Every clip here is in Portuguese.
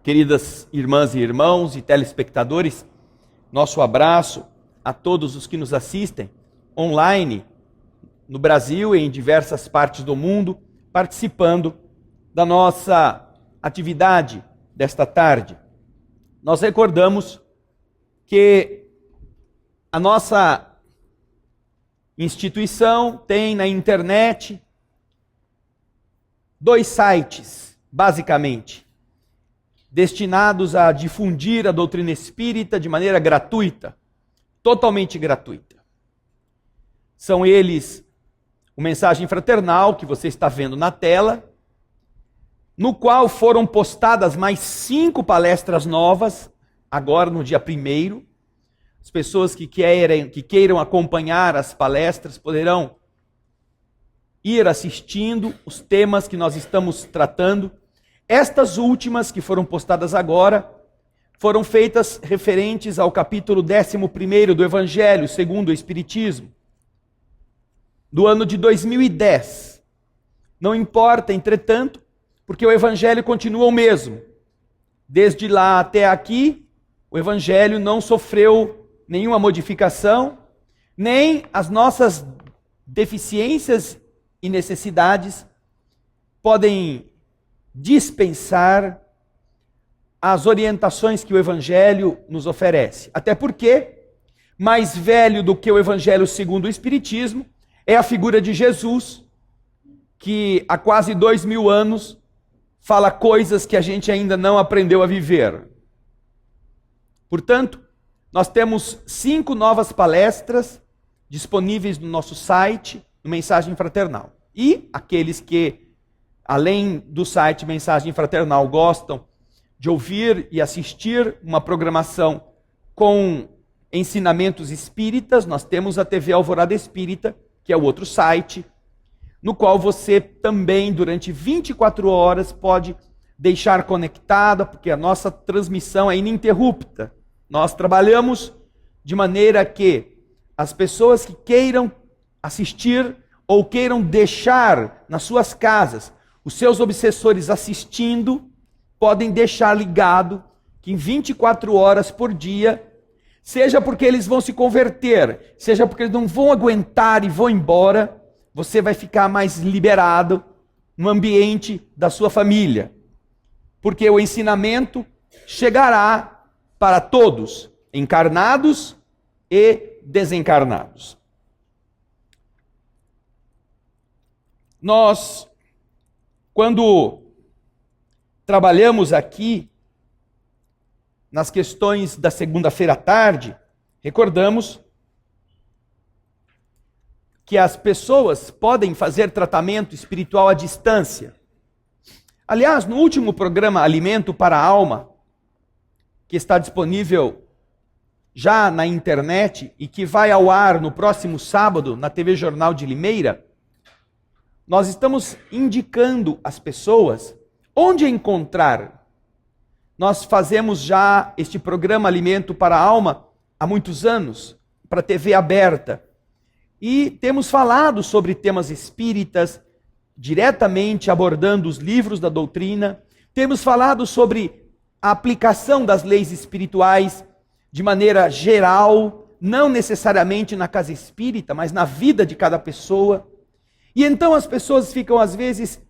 Queridas irmãs e irmãos e telespectadores, nosso abraço a todos os que nos assistem online no Brasil e em diversas partes do mundo, participando da nossa atividade desta tarde. Nós recordamos que a nossa instituição tem na internet 2 sites, basicamente, destinados a difundir a doutrina espírita de maneira gratuita, totalmente gratuita. São eles o Mensagem Fraternal, que você está vendo na tela, no qual foram postadas mais 5 palestras novas, agora no dia 1º. As pessoas que queiram acompanhar as palestras poderão ir assistindo os temas que nós estamos tratando. Estas últimas que foram postadas agora foram feitas referentes ao capítulo 11º do Evangelho segundo o Espiritismo, do ano de 2010. Não importa, entretanto, porque o Evangelho continua o mesmo. Desde lá até aqui, o Evangelho não sofreu nenhuma modificação, nem as nossas deficiências e necessidades podem dispensar as orientações que o Evangelho nos oferece. Até porque, mais velho do que o Evangelho segundo o Espiritismo, é a figura de Jesus, que há quase 2000 anos fala coisas que a gente ainda não aprendeu a viver. Portanto, nós temos 5 novas palestras disponíveis no nosso site, no Mensagem Fraternal. E aqueles que, além do site Mensagem Fraternal, gostam de ouvir e assistir uma programação com ensinamentos espíritas, nós temos a TV Alvorada Espírita, que é o outro site, no qual você também, durante 24 horas, pode deixar conectado, porque a nossa transmissão é ininterrupta. Nós trabalhamos de maneira que as pessoas que queiram assistir ou queiram deixar nas suas casas os seus obsessores assistindo, podem deixar ligado que em 24 horas por dia, seja porque eles vão se converter, seja porque eles não vão aguentar e vão embora, você vai ficar mais liberado no ambiente da sua família. Porque o ensinamento chegará para todos, encarnados e desencarnados. Nós, quando trabalhamos aqui nas questões da segunda-feira à tarde, recordamos que as pessoas podem fazer tratamento espiritual à distância. Aliás, no último programa Alimento para a Alma, que está disponível já na internet e que vai ao ar no próximo sábado na TV Jornal de Limeira, nós estamos indicando às pessoas onde encontrar. Nós fazemos já este programa Alimento para a Alma há muitos anos, para TV aberta. E temos falado sobre temas espíritas, diretamente abordando os livros da doutrina. Temos falado sobre a aplicação das leis espirituais de maneira geral, não necessariamente na casa espírita, mas na vida de cada pessoa. E então as pessoas ficam, às vezes,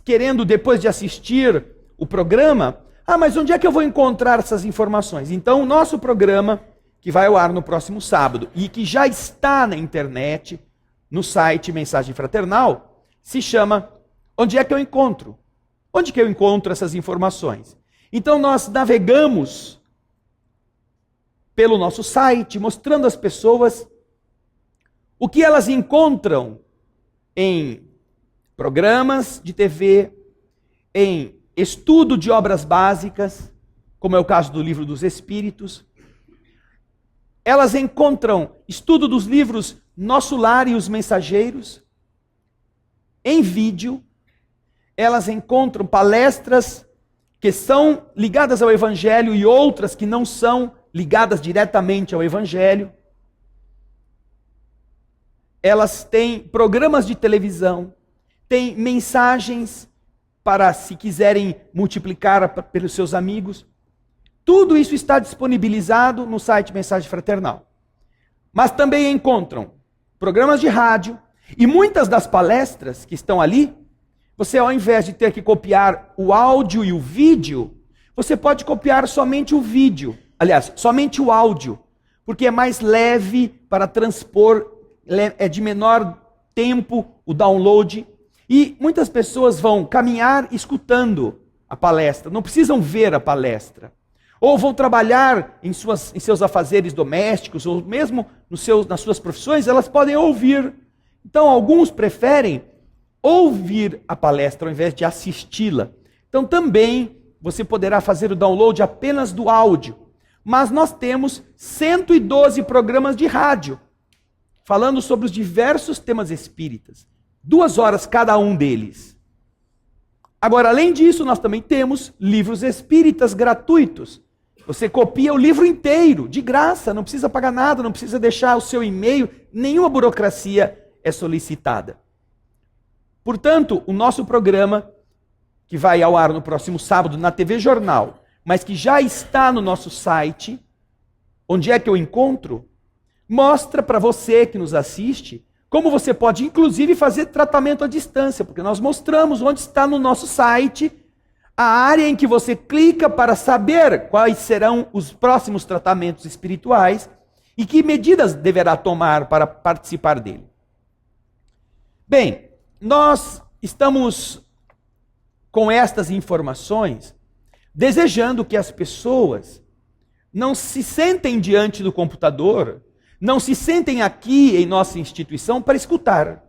querendo, depois de assistir o programa, mas onde é que eu vou encontrar essas informações? Então, o nosso programa, que vai ao ar no próximo sábado, e que já está na internet, no site Mensagem Fraternal, se chama Onde é que eu encontro? Onde que eu encontro essas informações? Então, nós navegamos pelo nosso site, mostrando às pessoas o que elas encontram em programas de TV, em estudo de obras básicas, como é o caso do Livro dos Espíritos. Elas encontram estudo dos livros Nosso Lar e os Mensageiros, em vídeo. Elas encontram palestras que são ligadas ao Evangelho e outras que não são ligadas diretamente ao Evangelho. Elas têm programas de televisão, têm mensagens para se quiserem multiplicar pelos seus amigos. Tudo isso está disponibilizado no site Mensagem Fraternal. Mas também encontram programas de rádio e muitas das palestras que estão ali, você ao invés de ter que copiar o áudio e o vídeo, você pode copiar somente o vídeo. Aliás, somente o áudio, porque é mais leve para transpor, é de menor tempo o download. E muitas pessoas vão caminhar escutando a palestra, não precisam ver a palestra. Ou vão trabalhar em seus afazeres domésticos, ou mesmo nas suas profissões, elas podem ouvir. Então, alguns preferem ouvir a palestra ao invés de assisti-la. Então, também você poderá fazer o download apenas do áudio. Mas nós temos 112 programas de rádio, falando sobre os diversos temas espíritas. 2 horas cada um deles. Agora, além disso, nós também temos livros espíritas gratuitos. Você copia o livro inteiro, de graça, não precisa pagar nada, não precisa deixar o seu e-mail, nenhuma burocracia é solicitada. Portanto, o nosso programa, que vai ao ar no próximo sábado na TV Jornal, mas que já está no nosso site, onde é que eu encontro, mostra para você que nos assiste como você pode, inclusive, fazer tratamento à distância, porque nós mostramos onde está no nosso site a área em que você clica para saber quais serão os próximos tratamentos espirituais e que medidas deverá tomar para participar dele. Bem, nós estamos com estas informações desejando que as pessoas não se sentem diante do computador, não se sentem aqui em nossa instituição para escutar.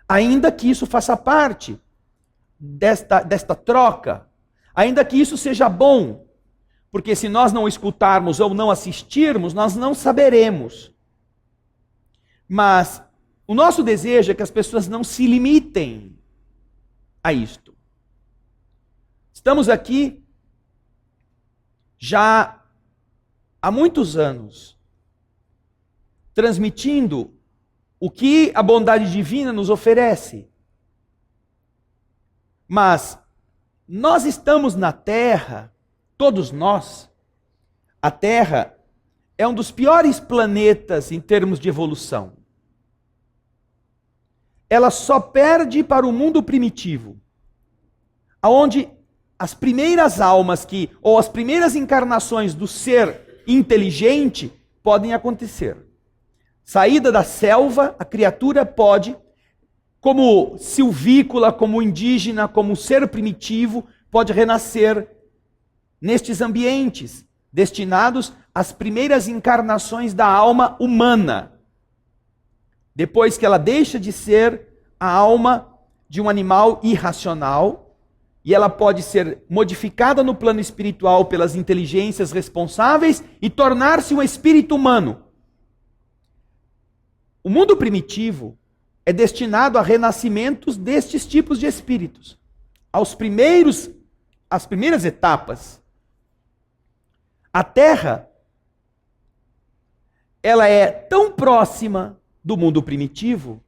Ainda que isso faça parte desta troca, ainda que isso seja bom, porque se nós não escutarmos ou não assistirmos, nós não saberemos. Mas o nosso desejo é que as pessoas não se limitem a isto. Estamos aqui já há muitos anos, transmitindo o que a bondade divina nos oferece. Mas nós estamos na Terra, todos nós. A Terra é um dos piores planetas em termos de evolução. Ela só perde para o mundo primitivo, onde as primeiras almas ou as primeiras encarnações do ser inteligente podem acontecer. Saída da selva, a criatura pode, como silvícola, como indígena, como ser primitivo, pode renascer nestes ambientes destinados às primeiras encarnações da alma humana. Depois que ela deixa de ser a alma de um animal irracional, e ela pode ser modificada no plano espiritual pelas inteligências responsáveis e tornar-se um espírito humano. O mundo primitivo é destinado a renascimentos destes tipos de espíritos. As primeiras etapas. A Terra, ela é tão próxima do mundo primitivo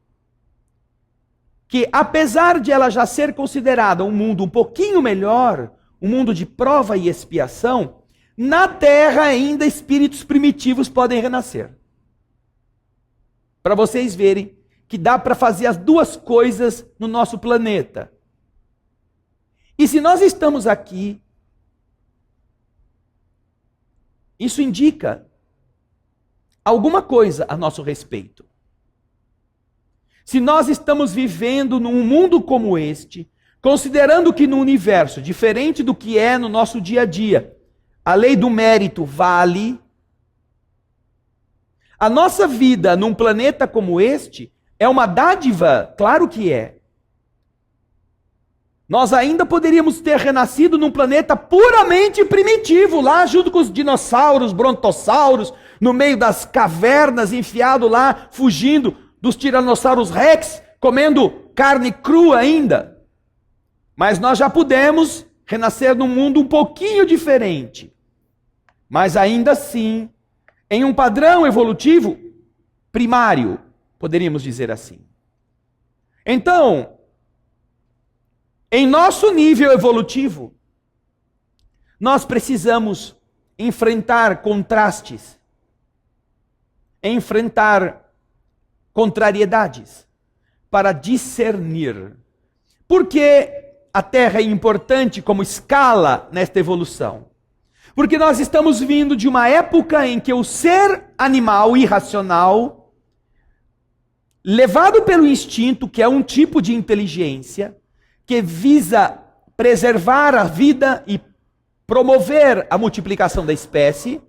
que, apesar de ela já ser considerada um mundo um pouquinho melhor, um mundo de prova e expiação, na Terra ainda espíritos primitivos podem renascer. Para vocês verem que dá para fazer as duas coisas no nosso planeta. E se nós estamos aqui, isso indica alguma coisa a nosso respeito. Se nós estamos vivendo num mundo como este, considerando que no universo, diferente do que é no nosso dia a dia, a lei do mérito vale, a nossa vida num planeta como este é uma dádiva, claro que é. Nós ainda poderíamos ter renascido num planeta puramente primitivo, lá junto com os dinossauros, brontossauros, no meio das cavernas, enfiado lá, fugindo dos tiranossauros rex, comendo carne crua ainda. Mas nós já pudemos renascer num mundo um pouquinho diferente. Mas ainda assim, em um padrão evolutivo primário, poderíamos dizer assim. Então, Em nosso nível evolutivo, nós precisamos enfrentar contrastes, enfrentar contrariedades para discernir. Por que a Terra é importante como escala nesta evolução? Porque nós estamos vindo de uma época em que o ser animal irracional, levado pelo instinto, que é um tipo de inteligência, que visa preservar a vida e promover a multiplicação da espécie,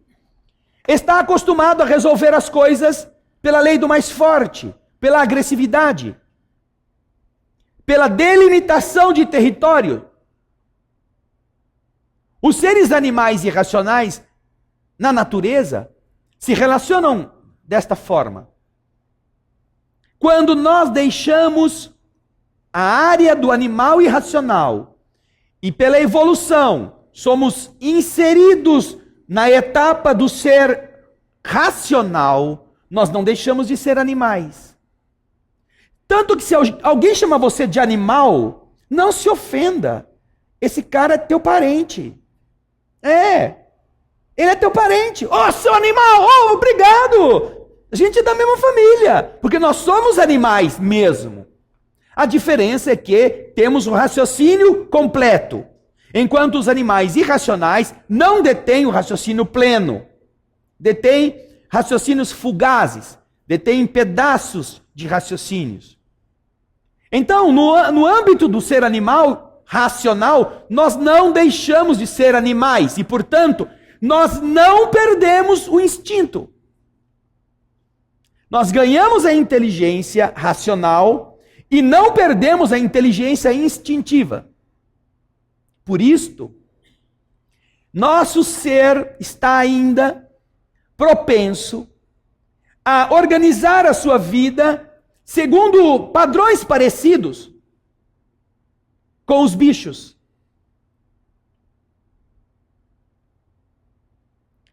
está acostumado a resolver as coisas pela lei do mais forte, pela agressividade, pela delimitação de território. Os seres animais irracionais, na natureza, se relacionam desta forma. Quando nós deixamos a área do animal irracional e pela evolução somos inseridos na etapa do ser racional, nós não deixamos de ser animais. Tanto que se alguém chama você de animal, não se ofenda. Esse cara é teu parente. Ele é teu parente. Oh, seu animal, oh, obrigado. A gente é da mesma família, porque nós somos animais mesmo. A diferença é que temos um raciocínio completo, enquanto os animais irracionais não detêm o raciocínio pleno. Detêm raciocínios fugazes, detêm pedaços de raciocínios. Então, no âmbito do ser animal racional, nós não deixamos de ser animais e, portanto, nós não perdemos o instinto. Nós ganhamos a inteligência racional e não perdemos a inteligência instintiva. Por isto, nosso ser está ainda propenso a organizar a sua vida segundo padrões parecidos com os bichos.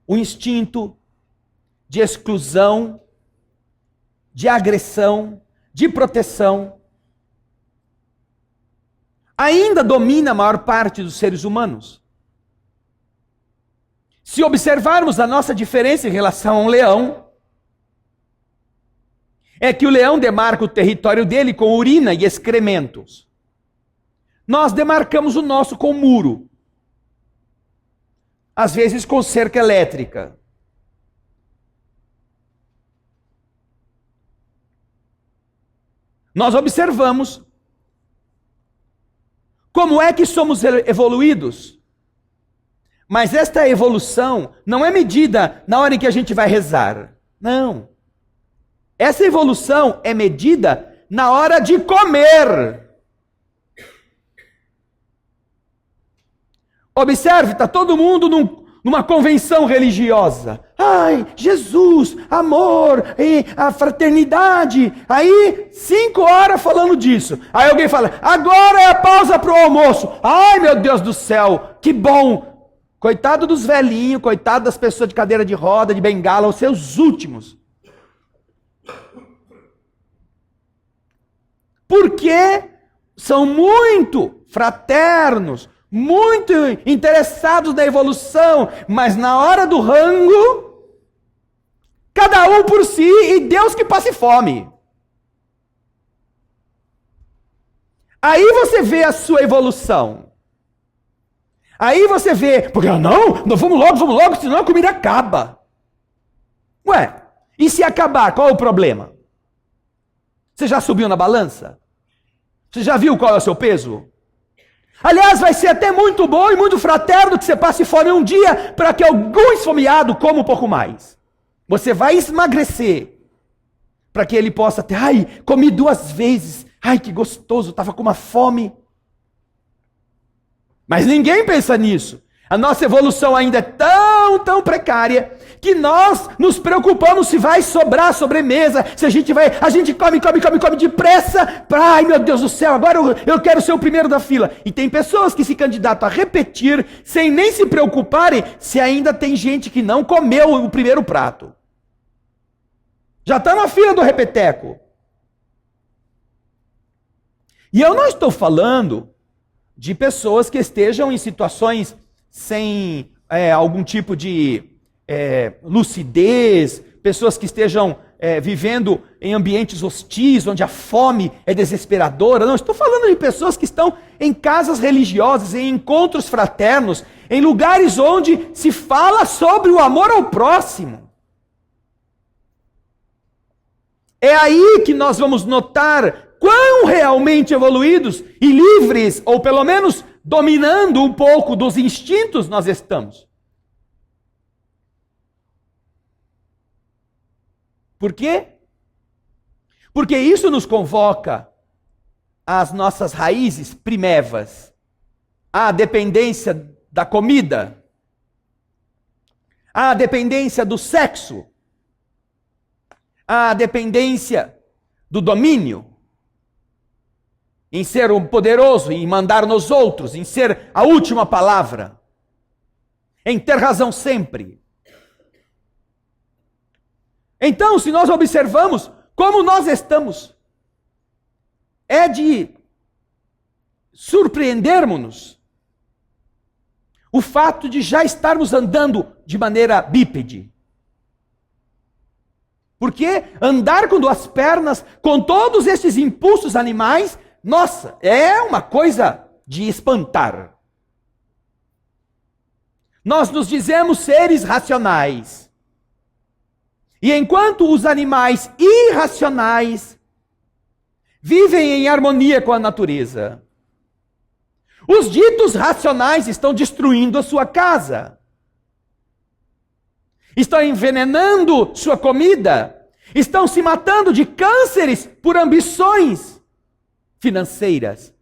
O instinto de exclusão, de agressão, de proteção, ainda domina a maior parte dos seres humanos. Se observarmos a nossa diferença em relação a um leão, é que o leão demarca o território dele com urina e excrementos. Nós demarcamos o nosso com muro. Às vezes com cerca elétrica. Nós observamos como é que somos evoluídos. Mas esta evolução não é medida na hora em que a gente vai rezar. Não. Essa evolução é medida na hora de comer. Observe, está todo mundo numa convenção religiosa. Ai, Jesus, amor, a fraternidade. Aí, 5 horas falando disso. Aí alguém fala, agora é a pausa para o almoço. Ai, meu Deus do céu, que bom. Coitado dos velhinhos, coitado das pessoas de cadeira de roda, de bengala, os seus últimos. Porque são muito fraternos, muito interessados na evolução, mas na hora do rango, cada um por si e Deus que passe fome. Aí você vê a sua evolução. Aí você vê, porque não, vamos logo, senão a comida acaba. Ué, e se acabar, qual é o problema? Você já subiu na balança? Você já viu qual é o seu peso? Aliás, vai ser até muito bom e muito fraterno que você passe fome um dia para que algum esfomeado coma um pouco mais. Você vai emagrecer para que ele possa ter, ai, comi 2 vezes, ai, que gostoso, estava com uma fome. Mas ninguém pensa nisso. A nossa evolução ainda é tão precária que nós nos preocupamos se vai sobrar sobremesa, se a gente come depressa, ai meu Deus do céu, agora eu quero ser o primeiro da fila. E tem pessoas que se candidatam a repetir sem nem se preocuparem se ainda tem gente que não comeu o primeiro prato. Já está na fila do repeteco. E eu não estou falando de pessoas que estejam em situações sem algum tipo de lucidez, pessoas que estejam vivendo em ambientes hostis, onde a fome é desesperadora. Não, estou falando de pessoas que estão em casas religiosas, em encontros fraternos, em lugares onde se fala sobre o amor ao próximo. É aí que nós vamos notar quão realmente evoluídos e livres, ou pelo menos dominando um pouco dos instintos nós estamos. Por quê? Porque isso nos convoca às nossas raízes primevas, à dependência da comida, à dependência do sexo, à dependência do domínio, em ser um poderoso, em mandar nos outros, em ser a última palavra, em ter razão sempre. Então, se nós observamos como nós estamos, é de surpreendermos-nos o fato de já estarmos andando de maneira bípede. Porque andar com duas pernas, com todos esses impulsos animais, nossa, é uma coisa de espantar. Nós nos dizemos seres racionais. E enquanto os animais irracionais vivem em harmonia com a natureza, os ditos racionais estão destruindo a sua casa, estão envenenando sua comida, estão se matando de cânceres por ambições financeiras,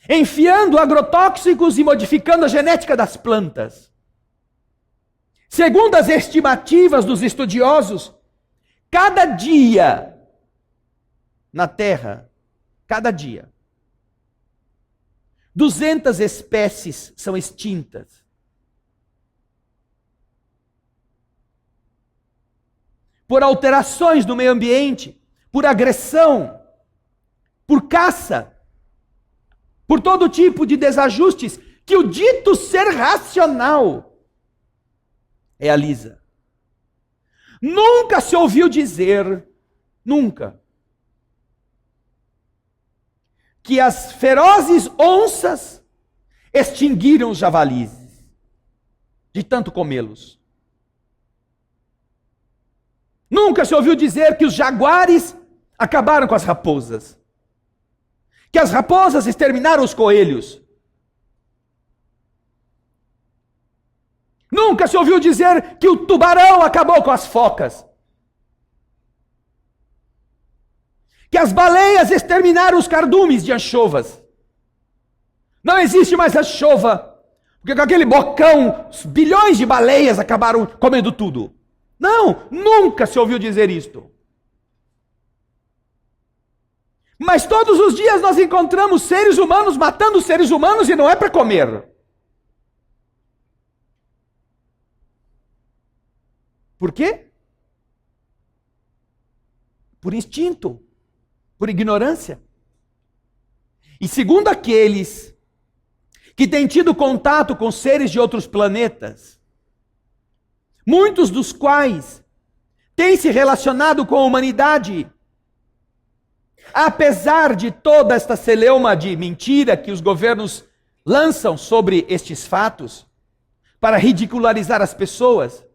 enfiando agrotóxicos e modificando a genética das plantas. Segundo as estimativas dos estudiosos, cada dia na Terra, cada dia, 200 espécies são extintas. Por alterações no meio ambiente, por agressão, por caça, por todo tipo de desajustes que o dito ser racional realiza. Nunca se ouviu dizer, nunca, que as ferozes onças extinguiram os javalis, de tanto comê-los. Nunca se ouviu dizer que os jaguares acabaram com as raposas, que as raposas exterminaram os coelhos. Nunca se ouviu dizer que o tubarão acabou com as focas, que as baleias exterminaram os cardumes de anchovas. Não existe mais anchova, porque com aquele bocão, os bilhões de baleias acabaram comendo tudo. Não, nunca se ouviu dizer isto. Mas todos os dias nós encontramos seres humanos matando seres humanos e não é para comer. Por quê? Por instinto, por ignorância. E segundo aqueles que têm tido contato com seres de outros planetas, muitos dos quais têm se relacionado com a humanidade, apesar de toda esta celeuma de mentira que os governos lançam sobre estes fatos, para ridicularizar as pessoas,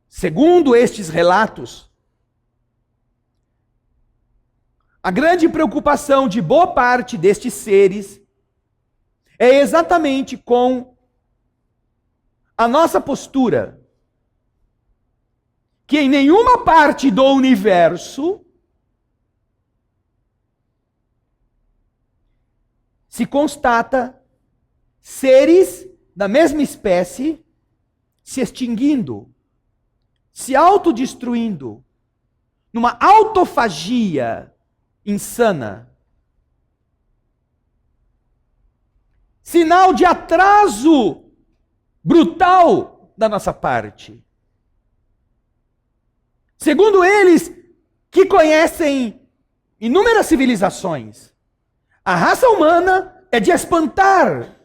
segundo estes relatos, a grande preocupação de boa parte destes seres é exatamente com a nossa postura, que em nenhuma parte do universo se constata seres da mesma espécie se extinguindo, se autodestruindo, numa autofagia insana. Sinal de atraso brutal da nossa parte. Segundo eles, que conhecem inúmeras civilizações. A raça humana é de espantar.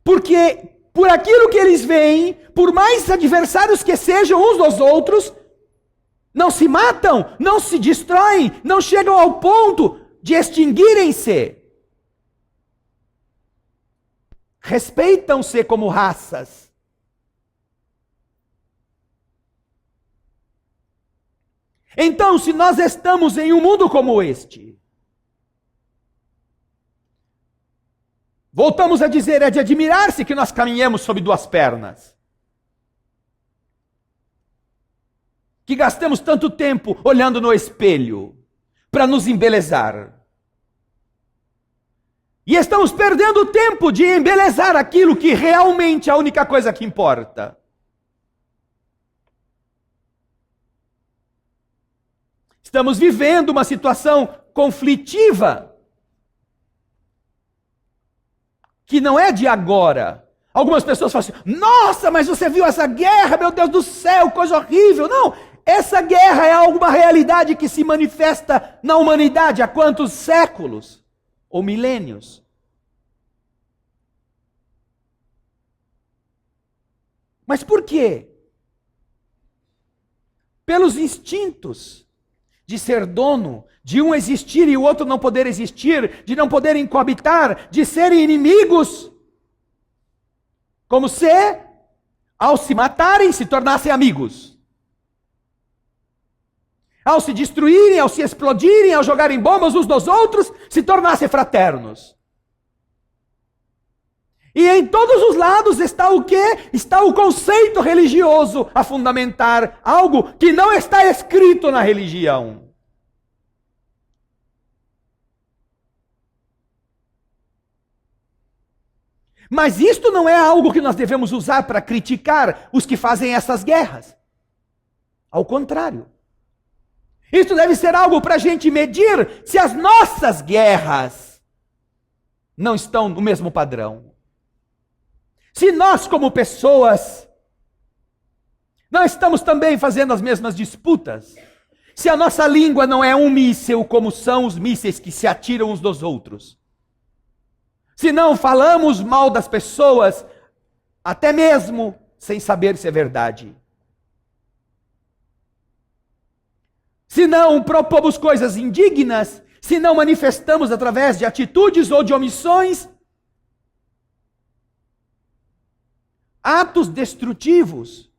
Porque por aquilo que eles veem, por mais adversários que sejam uns dos outros, não se matam, não se destroem, não chegam ao ponto de extinguirem-se. Respeitam-se como raças. Então, se nós estamos em um mundo como este, voltamos a dizer, é de admirar-se que nós caminhemos sobre duas pernas. Que gastamos tanto tempo olhando no espelho para nos embelezar. E estamos perdendo tempo de embelezar aquilo que realmente é a única coisa que importa. Estamos vivendo uma situação conflitiva que não é de agora. Algumas pessoas falam assim, nossa, mas você viu essa guerra, meu Deus do céu, coisa horrível. Não, essa guerra é alguma realidade que se manifesta na humanidade há quantos séculos ou milênios? Mas por quê? Pelos instintos de ser dono, de um existir e o outro não poder existir, de não poderem coabitar, de serem inimigos. Como se, ao se matarem, se tornassem amigos. Ao se destruírem, ao se explodirem, ao jogarem bombas uns nos outros, se tornassem fraternos. E em todos os lados está o quê? Está o conceito religioso a fundamentar algo que não está escrito na religião. Mas isto não é algo que nós devemos usar para criticar os que fazem essas guerras. Ao contrário. Isto deve ser algo para a gente medir se as nossas guerras não estão no mesmo padrão. Se nós, como pessoas, não estamos também fazendo as mesmas disputas. Se a nossa língua não é um míssil, como são os mísseis que se atiram uns dos outros. Se não falamos mal das pessoas, até mesmo sem saber se é verdade. Se não propomos coisas indignas, se não manifestamos através de atitudes ou de omissões, atos destrutivos.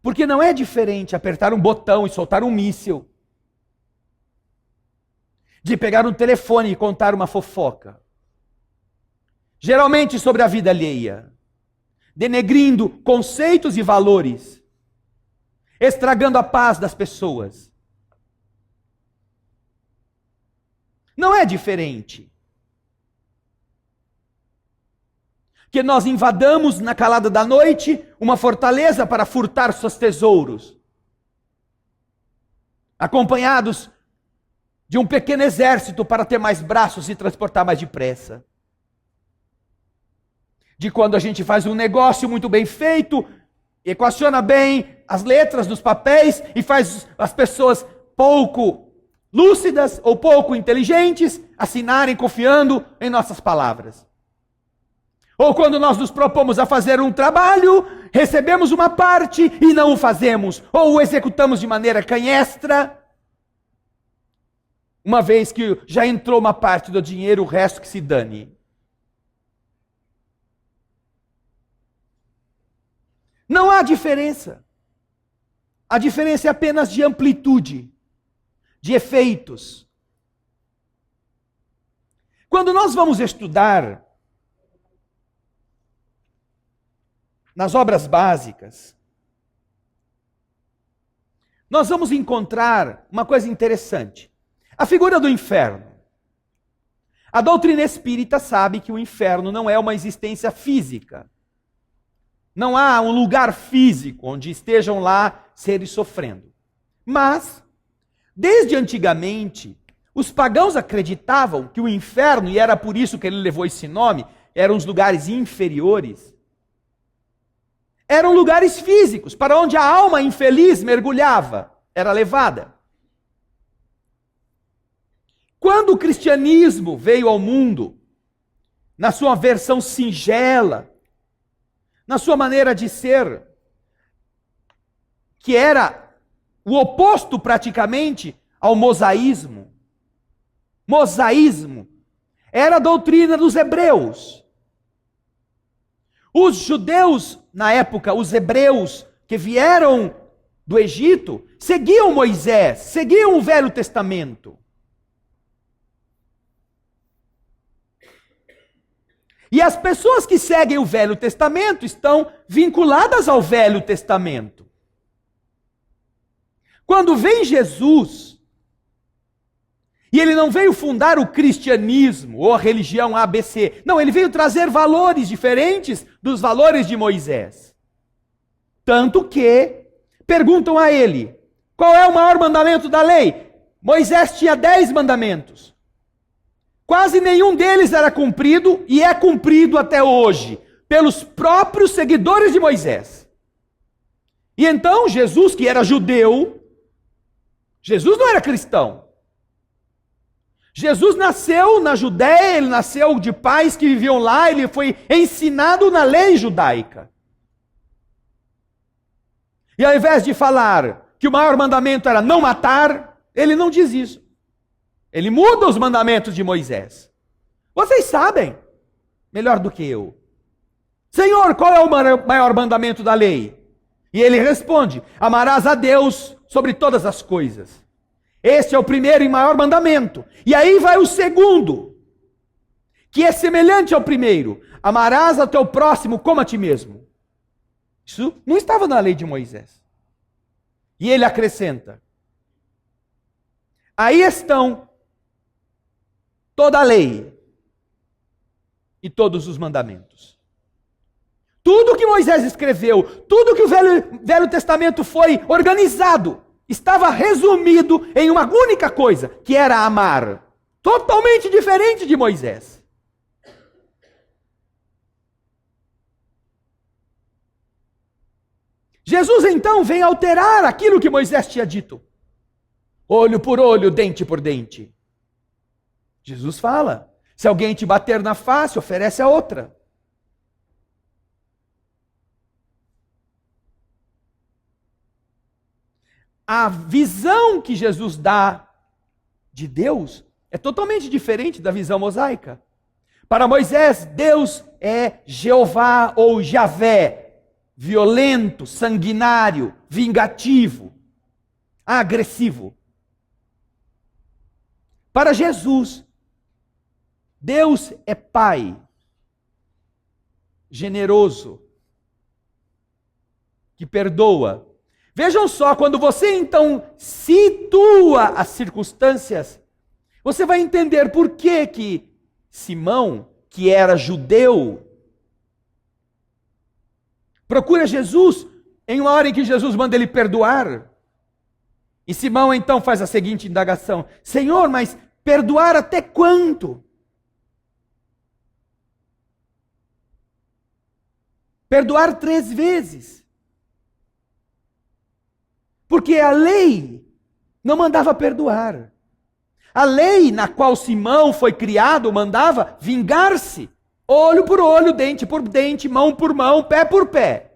Porque não é diferente apertar um botão e soltar um míssil de pegar um telefone e contar uma fofoca. Geralmente sobre a vida alheia. Denegrindo conceitos e valores. Estragando a paz das pessoas. Não é diferente. Que nós invadamos na calada da noite uma fortaleza para furtar seus tesouros. Acompanhados de um pequeno exército para ter mais braços e transportar mais depressa. De quando a gente faz um negócio muito bem feito, equaciona bem as letras dos papéis e faz as pessoas pouco lúcidas ou pouco inteligentes assinarem confiando em nossas palavras. Ou quando nós nos propomos a fazer um trabalho, recebemos uma parte e não o fazemos. Ou o executamos de maneira canhestra, uma vez que já entrou uma parte do dinheiro, o resto que se dane. Não há diferença. A diferença é apenas de amplitude, de efeitos. Quando nós vamos estudar nas obras básicas, nós vamos encontrar uma coisa interessante. A figura do inferno. A doutrina espírita sabe que o inferno não é uma existência física. Não há um lugar físico onde estejam lá seres sofrendo. Mas, desde antigamente, os pagãos acreditavam que o inferno, e era por isso que ele levou esse nome, eram os lugares inferiores, eram lugares físicos, para onde a alma infeliz mergulhava, era levada. Quando o cristianismo veio ao mundo, na sua versão singela, na sua maneira de ser, que era o oposto praticamente ao mosaísmo. Mosaísmo era a doutrina dos hebreus. Os judeus, na época, os hebreus que vieram do Egito, seguiam Moisés, seguiam o Velho Testamento. E as pessoas que seguem o Velho Testamento estão vinculadas ao Velho Testamento. Quando vem Jesus, e ele não veio fundar o cristianismo ou a religião ABC, não, ele veio trazer valores diferentes dos valores de Moisés. Tanto que perguntam a ele, qual é o maior mandamento da lei? Moisés tinha 10 mandamentos. Quase nenhum deles era cumprido e é cumprido até hoje pelos próprios seguidores de Moisés. E então Jesus, que era judeu, Jesus não era cristão. Jesus nasceu na Judéia, ele nasceu de pais que viviam lá, ele foi ensinado na lei judaica. E ao invés de falar que o maior mandamento era não matar, ele não diz isso. Ele muda os mandamentos de Moisés. Vocês sabem, melhor do que eu. Senhor, qual é o maior mandamento da lei? E ele responde, amarás a Deus sobre todas as coisas. Este é o primeiro e maior mandamento. E aí vai o segundo, que é semelhante ao primeiro. Amarás ao teu próximo como a ti mesmo. Isso não estava na lei de Moisés. E ele acrescenta, aí estão toda a lei e todos os mandamentos. Tudo que Moisés escreveu, tudo que o Velho Testamento foi organizado, estava resumido em uma única coisa, que era amar. Totalmente diferente de Moisés. Jesus então vem alterar aquilo que Moisés tinha dito. Olho por olho, dente por dente. Jesus fala, se alguém te bater na face, oferece a outra. A visão que Jesus dá de Deus é totalmente diferente da visão mosaica. Para Moisés, Deus é Jeová ou Javé, violento, sanguinário, vingativo, agressivo. Para Jesus, Deus é Pai, generoso, que perdoa. Vejam só, quando você então situa as circunstâncias, você vai entender por que Simão, que era judeu, procura Jesus em uma hora em que Jesus manda ele perdoar. E Simão então faz a seguinte indagação: Senhor, mas perdoar até quanto? Perdoar 3 vezes. Porque a lei não mandava perdoar. A lei na qual Simão foi criado mandava vingar-se. Olho por olho, dente por dente, mão por mão, pé por pé.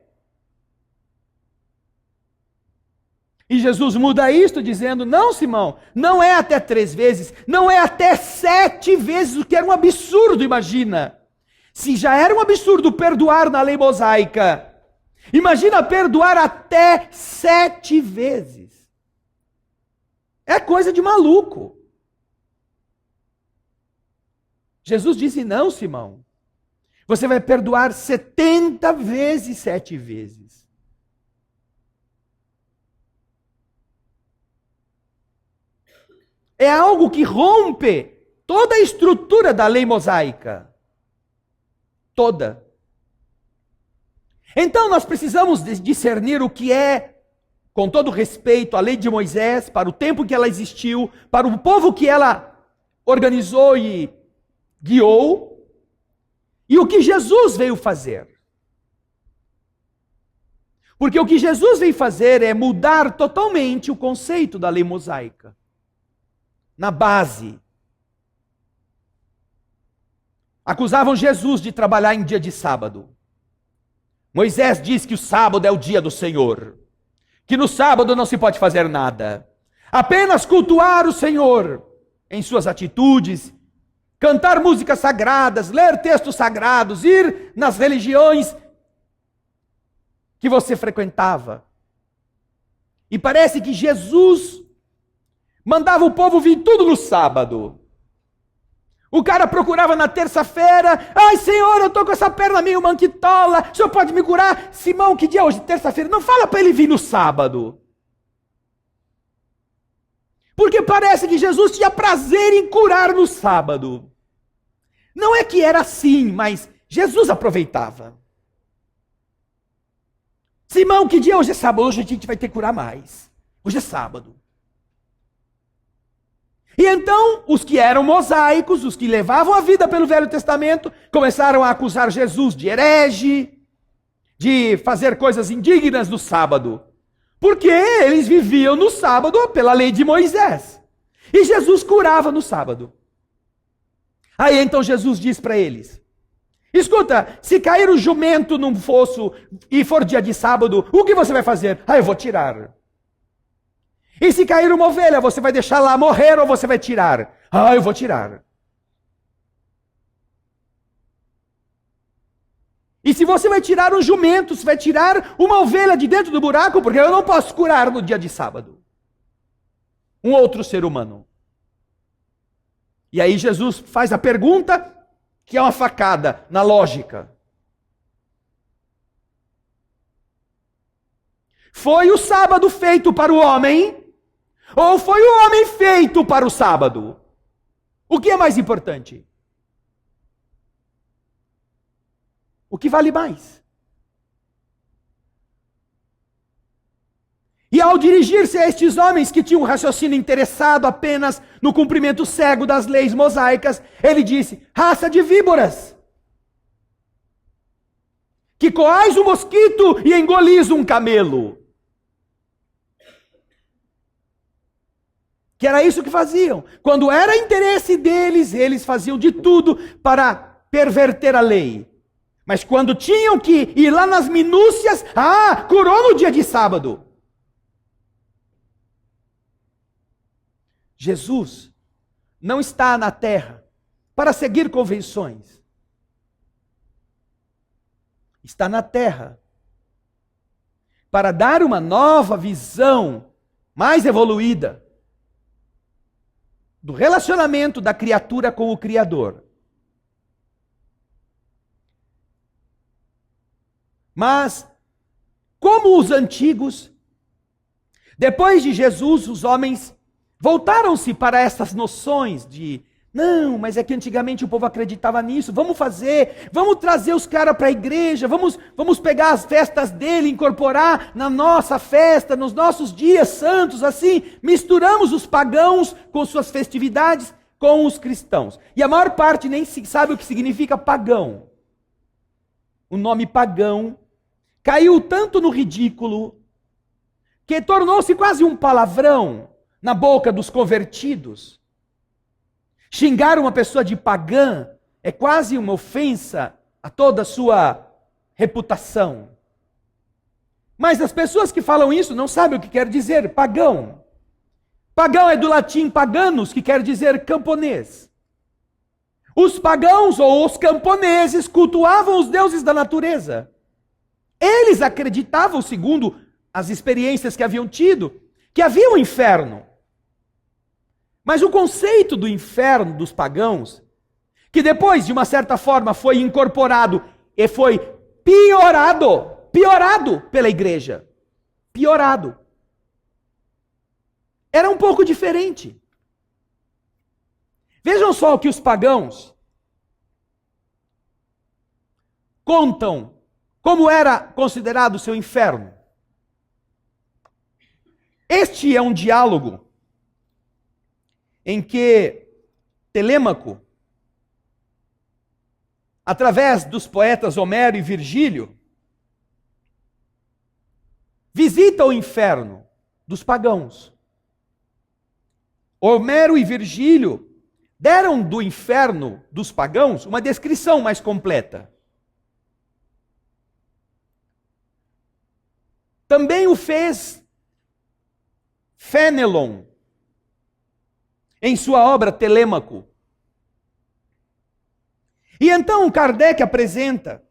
E Jesus muda isto dizendo, não, Simão, não é até 3 vezes, não é até 7 vezes, o que era um absurdo, imagina. Se já era um absurdo perdoar na lei mosaica, imagina perdoar até 7 vezes. É coisa de maluco. Jesus disse, não, Simão, você vai perdoar 70 vezes 7 vezes. É algo que rompe toda a estrutura da lei mosaica. Toda. Então nós precisamos discernir o que é, com todo respeito, a lei de Moisés, para o tempo que ela existiu, para o povo que ela organizou e guiou, e o que Jesus veio fazer. Porque o que Jesus veio fazer é mudar totalmente o conceito da lei mosaica. Na base. Acusavam Jesus de trabalhar em dia de sábado. Moisés diz que o sábado é o dia do Senhor. Que no sábado não se pode fazer nada. Apenas cultuar o Senhor em suas atitudes, cantar músicas sagradas, ler textos sagrados, ir nas religiões que você frequentava. E parece que Jesus mandava o povo vir tudo no sábado. O cara procurava na terça-feira, ai Senhor, eu estou com essa perna meio manquitola, o Senhor pode me curar? Simão, que dia é hoje? Terça-feira. Não fala para ele vir no sábado. Porque parece que Jesus tinha prazer em curar no sábado. Não é que era assim, mas Jesus aproveitava. Simão, que dia hoje é sábado? Hoje a gente vai ter que curar mais. Hoje é sábado. E então, os que eram mosaicos, os que levavam a vida pelo Velho Testamento, começaram a acusar Jesus de herege, de fazer coisas indignas no sábado. Porque eles viviam no sábado pela lei de Moisés. E Jesus curava no sábado. Aí então Jesus diz para eles: escuta, se cair o jumento num fosso e for dia de sábado, o que você vai fazer? Eu vou tirar. E se cair uma ovelha, você vai deixar lá morrer ou você vai tirar? Eu vou tirar. E se você vai tirar um jumento, você vai tirar uma ovelha de dentro do buraco, porque eu não posso curar no dia de sábado um outro ser humano. E aí Jesus faz a pergunta, que é uma facada na lógica. Foi o sábado feito para o homem, ou foi o homem feito para o sábado? O que é mais importante? O que vale mais? E ao dirigir-se a estes homens que tinham um raciocínio interessado apenas no cumprimento cego das leis mosaicas, ele disse: raça de víboras, que coais um mosquito e engolis um camelo. Que era isso que faziam. Quando era interesse deles, eles faziam de tudo para perverter a lei. Mas quando tinham que ir lá nas minúcias, curou no dia de sábado. Jesus não está na terra para seguir convenções. Está na terra para dar uma nova visão, mais evoluída, do relacionamento da criatura com o Criador. Mas, como os antigos, depois de Jesus, os homens voltaram-se para essas noções de, não, mas é que antigamente o povo acreditava nisso, vamos fazer, vamos trazer os caras para a igreja, vamos pegar as festas dele, incorporar na nossa festa, nos nossos dias santos, assim, misturamos os pagãos com suas festividades com os cristãos. E a maior parte nem sabe o que significa pagão. O nome pagão caiu tanto no ridículo que tornou-se quase um palavrão na boca dos convertidos. Xingar uma pessoa de pagã é quase uma ofensa a toda a sua reputação. Mas as pessoas que falam isso não sabem o que quer dizer pagão. Pagão é do latim paganos, que quer dizer camponês. Os pagãos ou os camponeses cultuavam os deuses da natureza. Eles acreditavam, segundo as experiências que haviam tido, que havia um inferno. Mas o conceito do inferno dos pagãos, que depois, de uma certa forma, foi incorporado e foi piorado pela igreja. Piorado. Era um pouco diferente. Vejam só o que os pagãos contam como era considerado o seu inferno. Este é um diálogo em que Telêmaco, através dos poetas Homero e Virgílio, visita o inferno dos pagãos. Homero e Virgílio deram do inferno dos pagãos uma descrição mais completa. Também o fez Fénelon, em sua obra Telêmaco. E então Kardec apresenta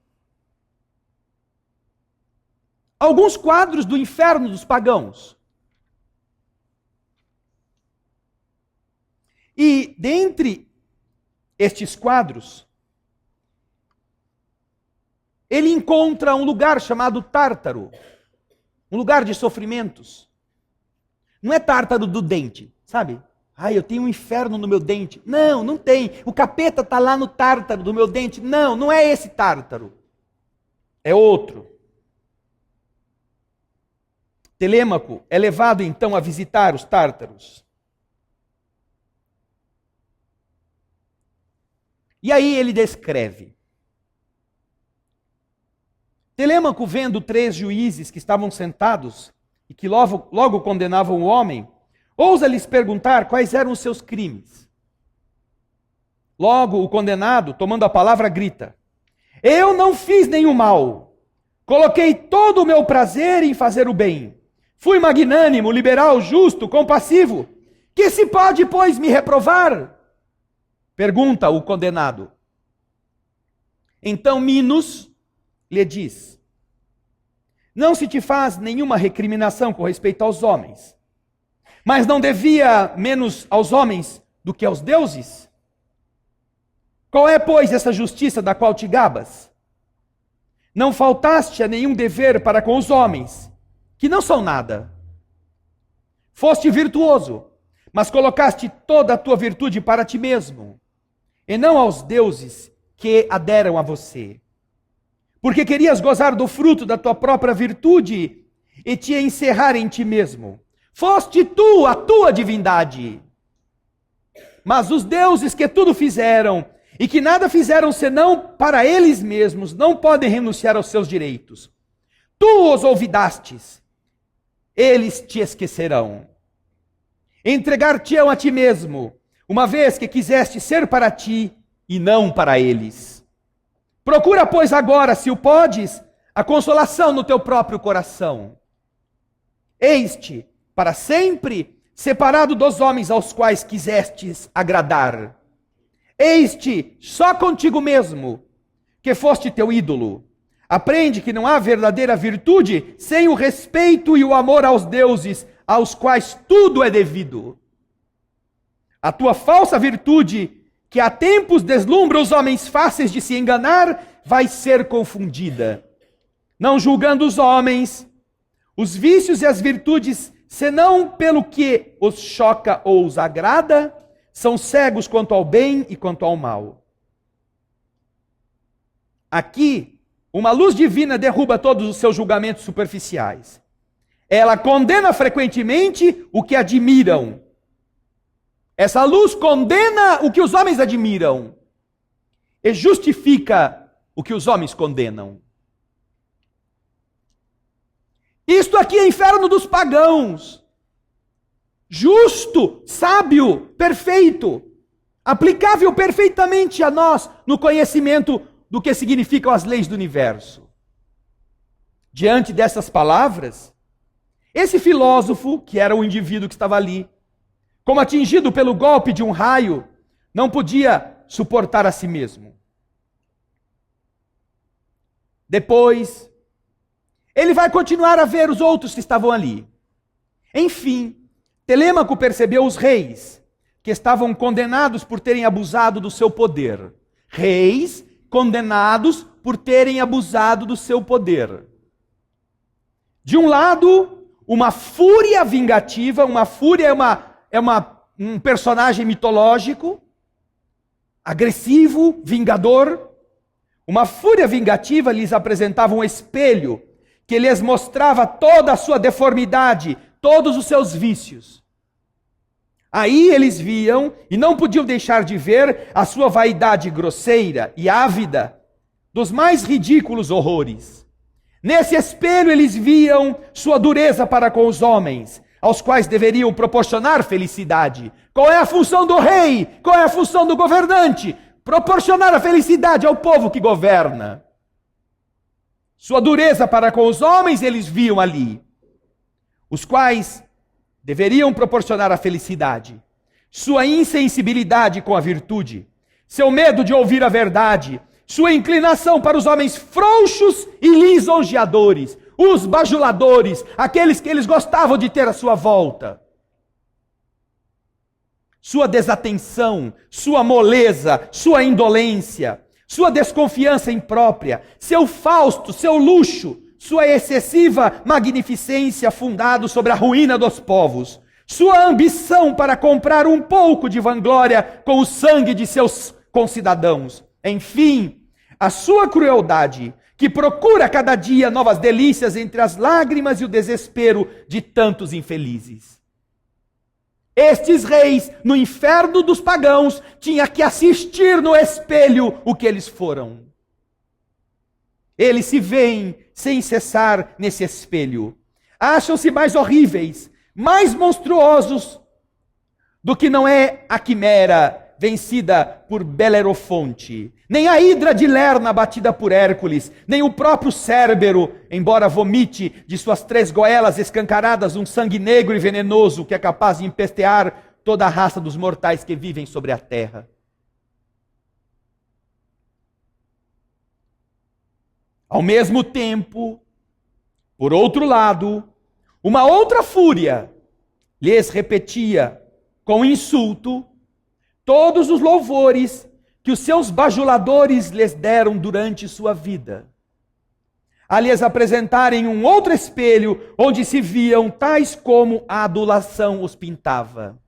alguns quadros do inferno dos pagãos. E dentre estes quadros, ele encontra um lugar chamado Tártaro, um lugar de sofrimentos. Não é Tártaro do dente, sabe? Ai, eu tenho um inferno no meu dente. Não, não tem. O capeta está lá no Tártaro do meu dente. Não, não é esse Tártaro. É outro. Telêmaco é levado então a visitar os Tártaros. E aí ele descreve. Telêmaco, vendo 3 juízes que estavam sentados e que logo condenavam o homem, ousa lhes perguntar quais eram os seus crimes. Logo o condenado, tomando a palavra, grita: eu não fiz nenhum mal. Coloquei todo o meu prazer em fazer o bem. Fui magnânimo, liberal, justo, compassivo. Que se pode, pois, me reprovar? Pergunta o condenado. Então Minos lhe diz: não se te faz nenhuma recriminação com respeito aos homens, mas não devia menos aos homens do que aos deuses? Qual é, pois, essa justiça da qual te gabas? Não faltaste a nenhum dever para com os homens, que não são nada. Foste virtuoso, mas colocaste toda a tua virtude para ti mesmo, e não aos deuses que aderam a você. Porque querias gozar do fruto da tua própria virtude e te encerrar em ti mesmo. Foste tu a tua divindade. Mas os deuses que tudo fizeram e que nada fizeram senão para eles mesmos, não podem renunciar aos seus direitos. Tu os olvidastes, eles te esquecerão. Entregar-te-ão a ti mesmo, uma vez que quiseste ser para ti e não para eles. Procura, pois, agora, se o podes, a consolação no teu próprio coração. Eis-te, para sempre, separado dos homens aos quais quisestes agradar. Eis-te, só contigo mesmo, que foste teu ídolo. Aprende que não há verdadeira virtude sem o respeito e o amor aos deuses, aos quais tudo é devido. A tua falsa virtude, que há tempos deslumbra os homens fáceis de se enganar, vai ser confundida. Não julgando os homens, os vícios e as virtudes, senão pelo que os choca ou os agrada, são cegos quanto ao bem e quanto ao mal. Aqui, uma luz divina derruba todos os seus julgamentos superficiais. Ela condena frequentemente o que admiram. Essa luz condena o que os homens admiram e justifica o que os homens condenam. Isto aqui é inferno dos pagãos. Justo, sábio, perfeito, aplicável perfeitamente a nós no conhecimento do que significam as leis do universo. Diante dessas palavras, esse filósofo, que era o indivíduo que estava ali, como atingido pelo golpe de um raio, não podia suportar a si mesmo. Depois, ele vai continuar a ver os outros que estavam ali. Enfim, Telêmaco percebeu os reis, que estavam condenados por terem abusado do seu poder. Reis condenados por terem abusado do seu poder. De um lado, uma fúria vingativa, uma fúria é um personagem mitológico, agressivo, vingador. Uma fúria vingativa lhes apresentava um espelho que lhes mostrava toda a sua deformidade, todos os seus vícios. Aí eles viam e não podiam deixar de ver a sua vaidade grosseira e ávida dos mais ridículos horrores. Nesse espelho eles viam sua dureza para com os homens, aos quais deveriam proporcionar felicidade. Qual é a função do rei? Qual é a função do governante? Proporcionar a felicidade ao povo que governa. Sua dureza para com os homens eles viam ali, os quais deveriam proporcionar a felicidade. Sua insensibilidade com a virtude, seu medo de ouvir a verdade, sua inclinação para os homens frouxos e lisonjeadores, os bajuladores, aqueles que eles gostavam de ter à sua volta. Sua desatenção, sua moleza, sua indolência, sua desconfiança imprópria, seu fausto, seu luxo, sua excessiva magnificência fundado sobre a ruína dos povos, sua ambição para comprar um pouco de vanglória com o sangue de seus concidadãos. Enfim, a sua crueldade, que procura cada dia novas delícias entre as lágrimas e o desespero de tantos infelizes. Estes reis, no inferno dos pagãos, tinham que assistir no espelho o que eles foram. Eles se veem sem cessar nesse espelho. Acham-se mais horríveis, mais monstruosos do que não é a quimera vencida por Belerofonte, nem a hidra de Lerna batida por Hércules, nem o próprio Cérbero, embora vomite de suas 3 goelas escancaradas um sangue negro e venenoso que é capaz de empestear toda a raça dos mortais que vivem sobre a terra. Ao mesmo tempo, por outro lado, uma outra fúria lhes repetia com insulto todos os louvores que os seus bajuladores lhes deram durante sua vida, a lhes apresentarem um outro espelho onde se viam tais como a adulação os pintava.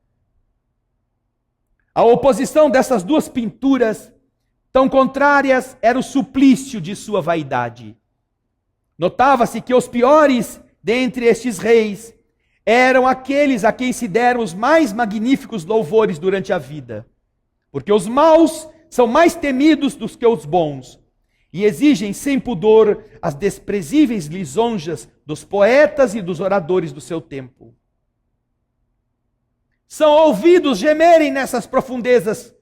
A oposição dessas duas pinturas, tão contrárias, era o suplício de sua vaidade. Notava-se que os piores dentre estes reis eram aqueles a quem se deram os mais magníficos louvores durante a vida, porque os maus são mais temidos do que os bons, e exigem sem pudor as desprezíveis lisonjas dos poetas e dos oradores do seu tempo. São ouvidos gemerem nessas profundezas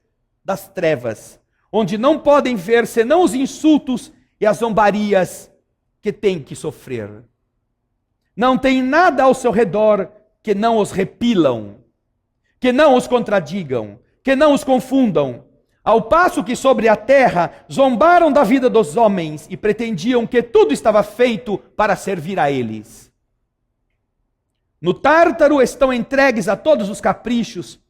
das trevas, onde não podem ver senão os insultos e as zombarias que têm que sofrer. Não tem nada ao seu redor que não os repilam, que não os contradigam, que não os confundam, ao passo que sobre a terra zombaram da vida dos homens e pretendiam que tudo estava feito para servir a eles. No Tártaro estão entregues a todos os caprichos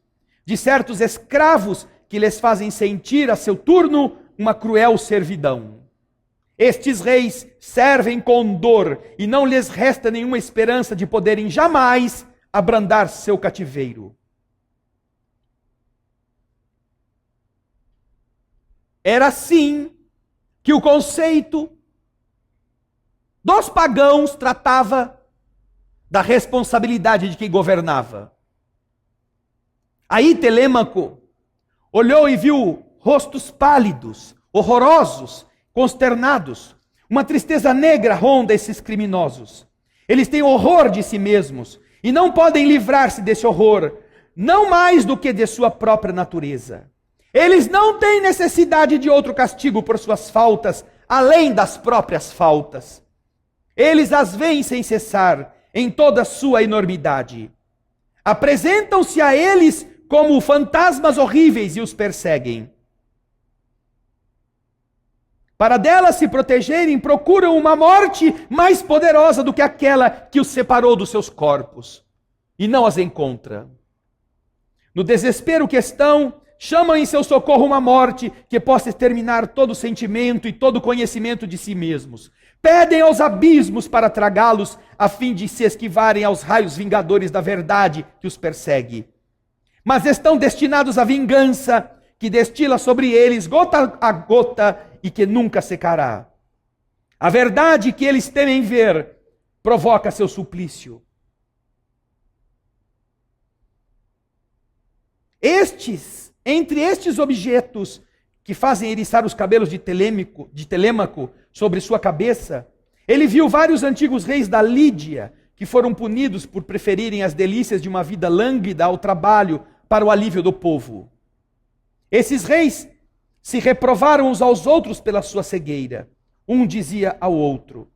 de certos escravos que lhes fazem sentir a seu turno uma cruel servidão. Estes reis servem com dor e não lhes resta nenhuma esperança de poderem jamais abrandar seu cativeiro. Era assim que o conceito dos pagãos tratava da responsabilidade de quem governava. Aí Telêmaco olhou e viu rostos pálidos, horrorosos, consternados. Uma tristeza negra ronda esses criminosos. Eles têm horror de si mesmos e não podem livrar-se desse horror, não mais do que de sua própria natureza. Eles não têm necessidade de outro castigo por suas faltas, além das próprias faltas. Eles as veem sem cessar, em toda a sua enormidade. Apresentam-se a eles como fantasmas horríveis e os perseguem. Para delas se protegerem, procuram uma morte mais poderosa do que aquela que os separou dos seus corpos, e não as encontra. No desespero que estão, chamam em seu socorro uma morte que possa exterminar todo sentimento e todo conhecimento de si mesmos. Pedem aos abismos para tragá-los, a fim de se esquivarem aos raios vingadores da verdade que os persegue. Mas estão destinados à vingança, que destila sobre eles gota a gota e que nunca secará. A verdade que eles temem ver provoca seu suplício. Entre estes objetos que fazem eriçar os cabelos de Telêmaco sobre sua cabeça, Ele viu vários antigos reis da Lídia, que foram punidos por preferirem as delícias de uma vida lânguida ao trabalho para o alívio do povo. Esses reis se reprovaram uns aos outros pela sua cegueira. Um dizia ao outro: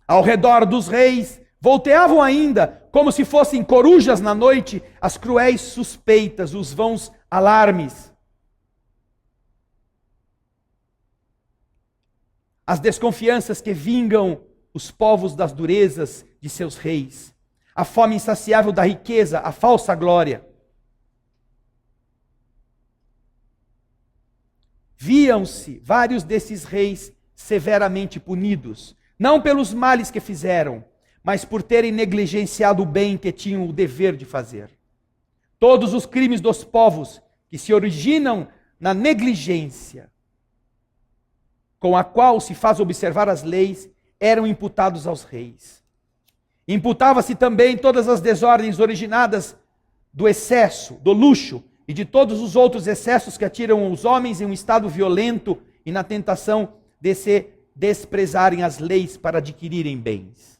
ao redor dos reis volteavam ainda, como se fossem corujas na noite, as cruéis suspeitas, os vãos alarmes. As desconfianças que vingam os povos das durezas de seus reis. A fome insaciável da riqueza, a falsa glória. Viam-se vários desses reis severamente punidos, não pelos males que fizeram, mas por terem negligenciado o bem que tinham o dever de fazer. Todos os crimes dos povos que se originam na negligência, com a qual se faz observar as leis, eram imputados aos reis. Imputava-se também todas as desordens originadas do excesso, do luxo e de todos os outros excessos que atiram os homens em um estado violento e na tentação de se desprezarem as leis para adquirirem bens.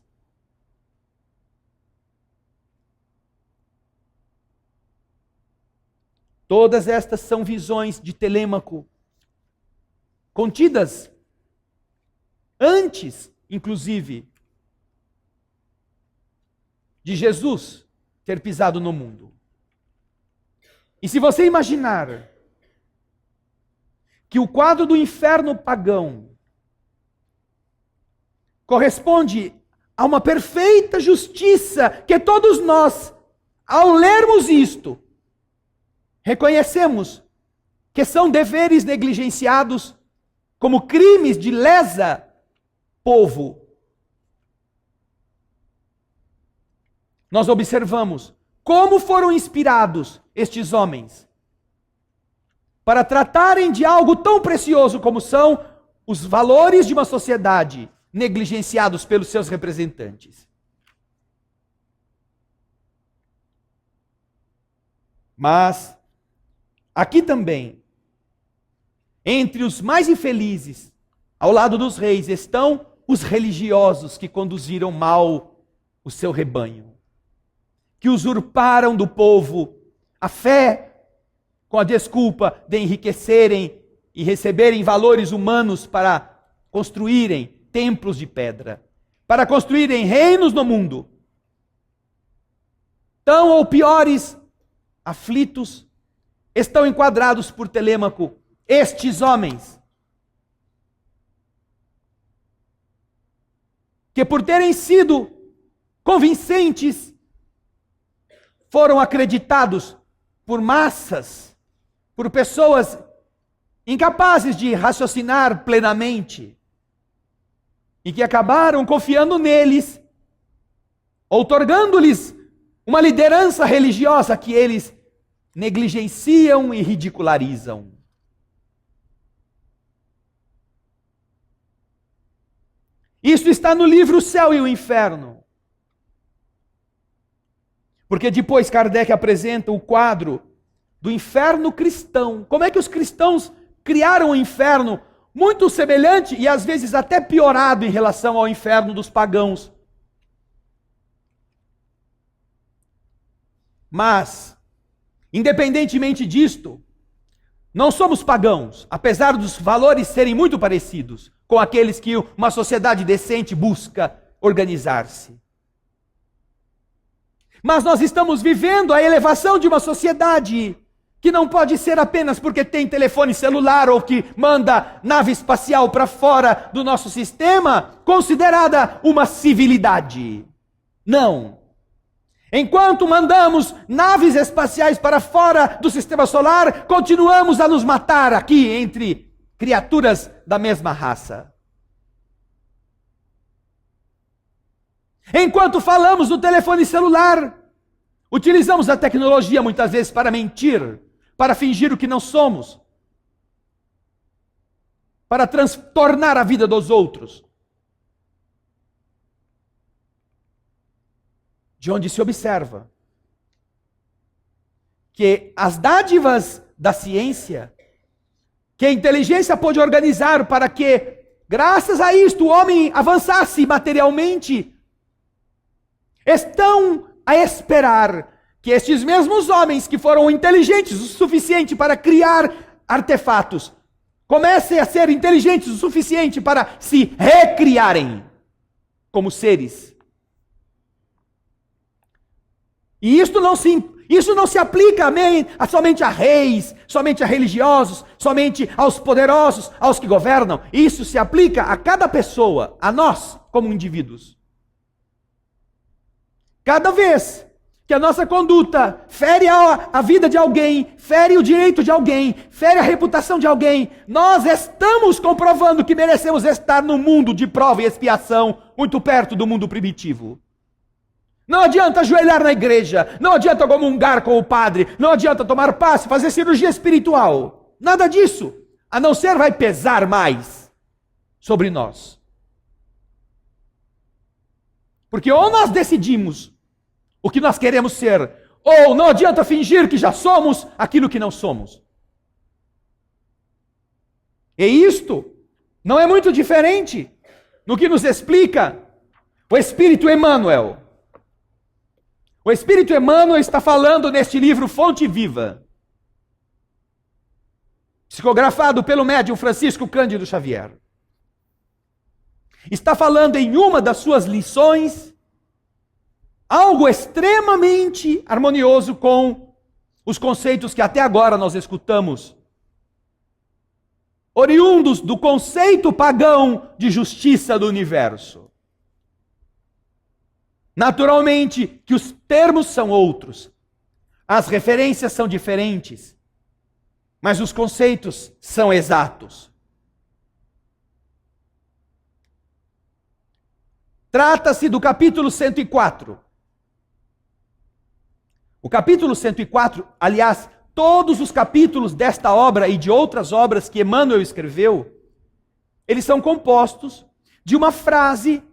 Todas estas são visões de Telêmaco, contidas antes, inclusive, de Jesus ter pisado no mundo. E se você imaginar que o quadro do inferno pagão corresponde a uma perfeita justiça que todos nós, ao lermos isto, reconhecemos que são deveres negligenciados como crimes de lesa povo. Nós observamos como foram inspirados estes homens para tratarem de algo tão precioso como são os valores de uma sociedade negligenciados pelos seus representantes. Mas aqui também, entre os mais infelizes, ao lado dos reis, estão os religiosos que conduziram mal o seu rebanho, que usurparam do povo a fé com a desculpa de enriquecerem e receberem valores humanos para construírem templos de pedra, para construírem reinos no mundo. Tão ou piores, aflitos, estão enquadrados por Telêmaco estes homens, que por terem sido convincentes, foram acreditados por massas, por pessoas incapazes de raciocinar plenamente, e que acabaram confiando neles, outorgando-lhes uma liderança religiosa que eles negligenciam e ridicularizam. Isso está no livro O Céu e o Inferno. Porque depois Kardec apresenta o quadro do inferno cristão. Como é que os cristãos criaram o inferno muito semelhante e às vezes até piorado em relação ao inferno dos pagãos. Mas, independentemente disto, não somos pagãos, apesar dos valores serem muito parecidos com aqueles que uma sociedade decente busca organizar-se. Mas nós estamos vivendo a elevação de uma sociedade que não pode ser apenas porque tem telefone celular ou que manda nave espacial para fora do nosso sistema, considerada uma civilidade. Não. Enquanto mandamos naves espaciais para fora do sistema solar, continuamos a nos matar aqui entre criaturas da mesma raça. Enquanto falamos no telefone celular, utilizamos a tecnologia muitas vezes para mentir, para fingir o que não somos, para transtornar a vida dos outros. De onde se observa que as dádivas da ciência que a inteligência pôde organizar para que, graças a isto, o homem avançasse materialmente, estão a esperar que estes mesmos homens que foram inteligentes o suficiente para criar artefatos, comecem a ser inteligentes o suficiente para se recriarem como seres. E isso não se aplica somente a reis, somente a religiosos, somente aos poderosos, aos que governam. Isso se aplica a cada pessoa, a nós como indivíduos. Cada vez que a nossa conduta fere a vida de alguém, fere o direito de alguém, fere a reputação de alguém, nós estamos comprovando que merecemos estar no mundo de prova e expiação, muito perto do mundo primitivo. Não adianta ajoelhar na igreja, não adianta comungar com o padre, não adianta tomar passe, fazer cirurgia espiritual. Nada disso, a não ser vai pesar mais sobre nós. Porque ou nós decidimos o que nós queremos ser, ou não adianta fingir que já somos aquilo que não somos. E isto não é muito diferente no que nos explica o Espírito Emmanuel. O Espírito Emmanuel está falando neste livro Fonte Viva, psicografado pelo médium Francisco Cândido Xavier. Está falando em uma das suas lições algo extremamente harmonioso com os conceitos que até agora nós escutamos, oriundos do conceito pagão de justiça do universo. Naturalmente que os termos são outros, as referências são diferentes, mas os conceitos são exatos. Trata-se do capítulo 104. O capítulo 104, aliás, todos os capítulos desta obra e de outras obras que Emmanuel escreveu, eles são compostos de uma frase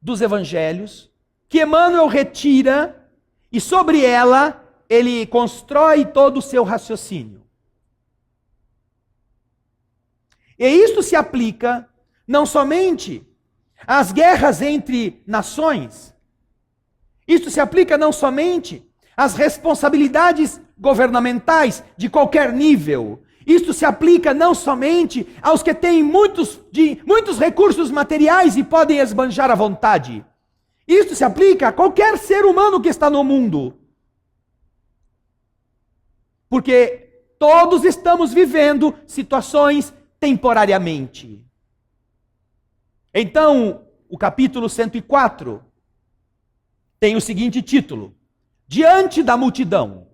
dos evangelhos que Emmanuel retira e sobre ela ele constrói todo o seu raciocínio. E isto se aplica não somente às guerras entre nações, isto se aplica não somente às responsabilidades governamentais de qualquer nível. Isto se aplica não somente aos que têm muitos recursos materiais e podem esbanjar à vontade. Isto se aplica a qualquer ser humano que está no mundo. Porque todos estamos vivendo situações temporariamente. Então, o capítulo 104 tem o seguinte título: Diante da multidão.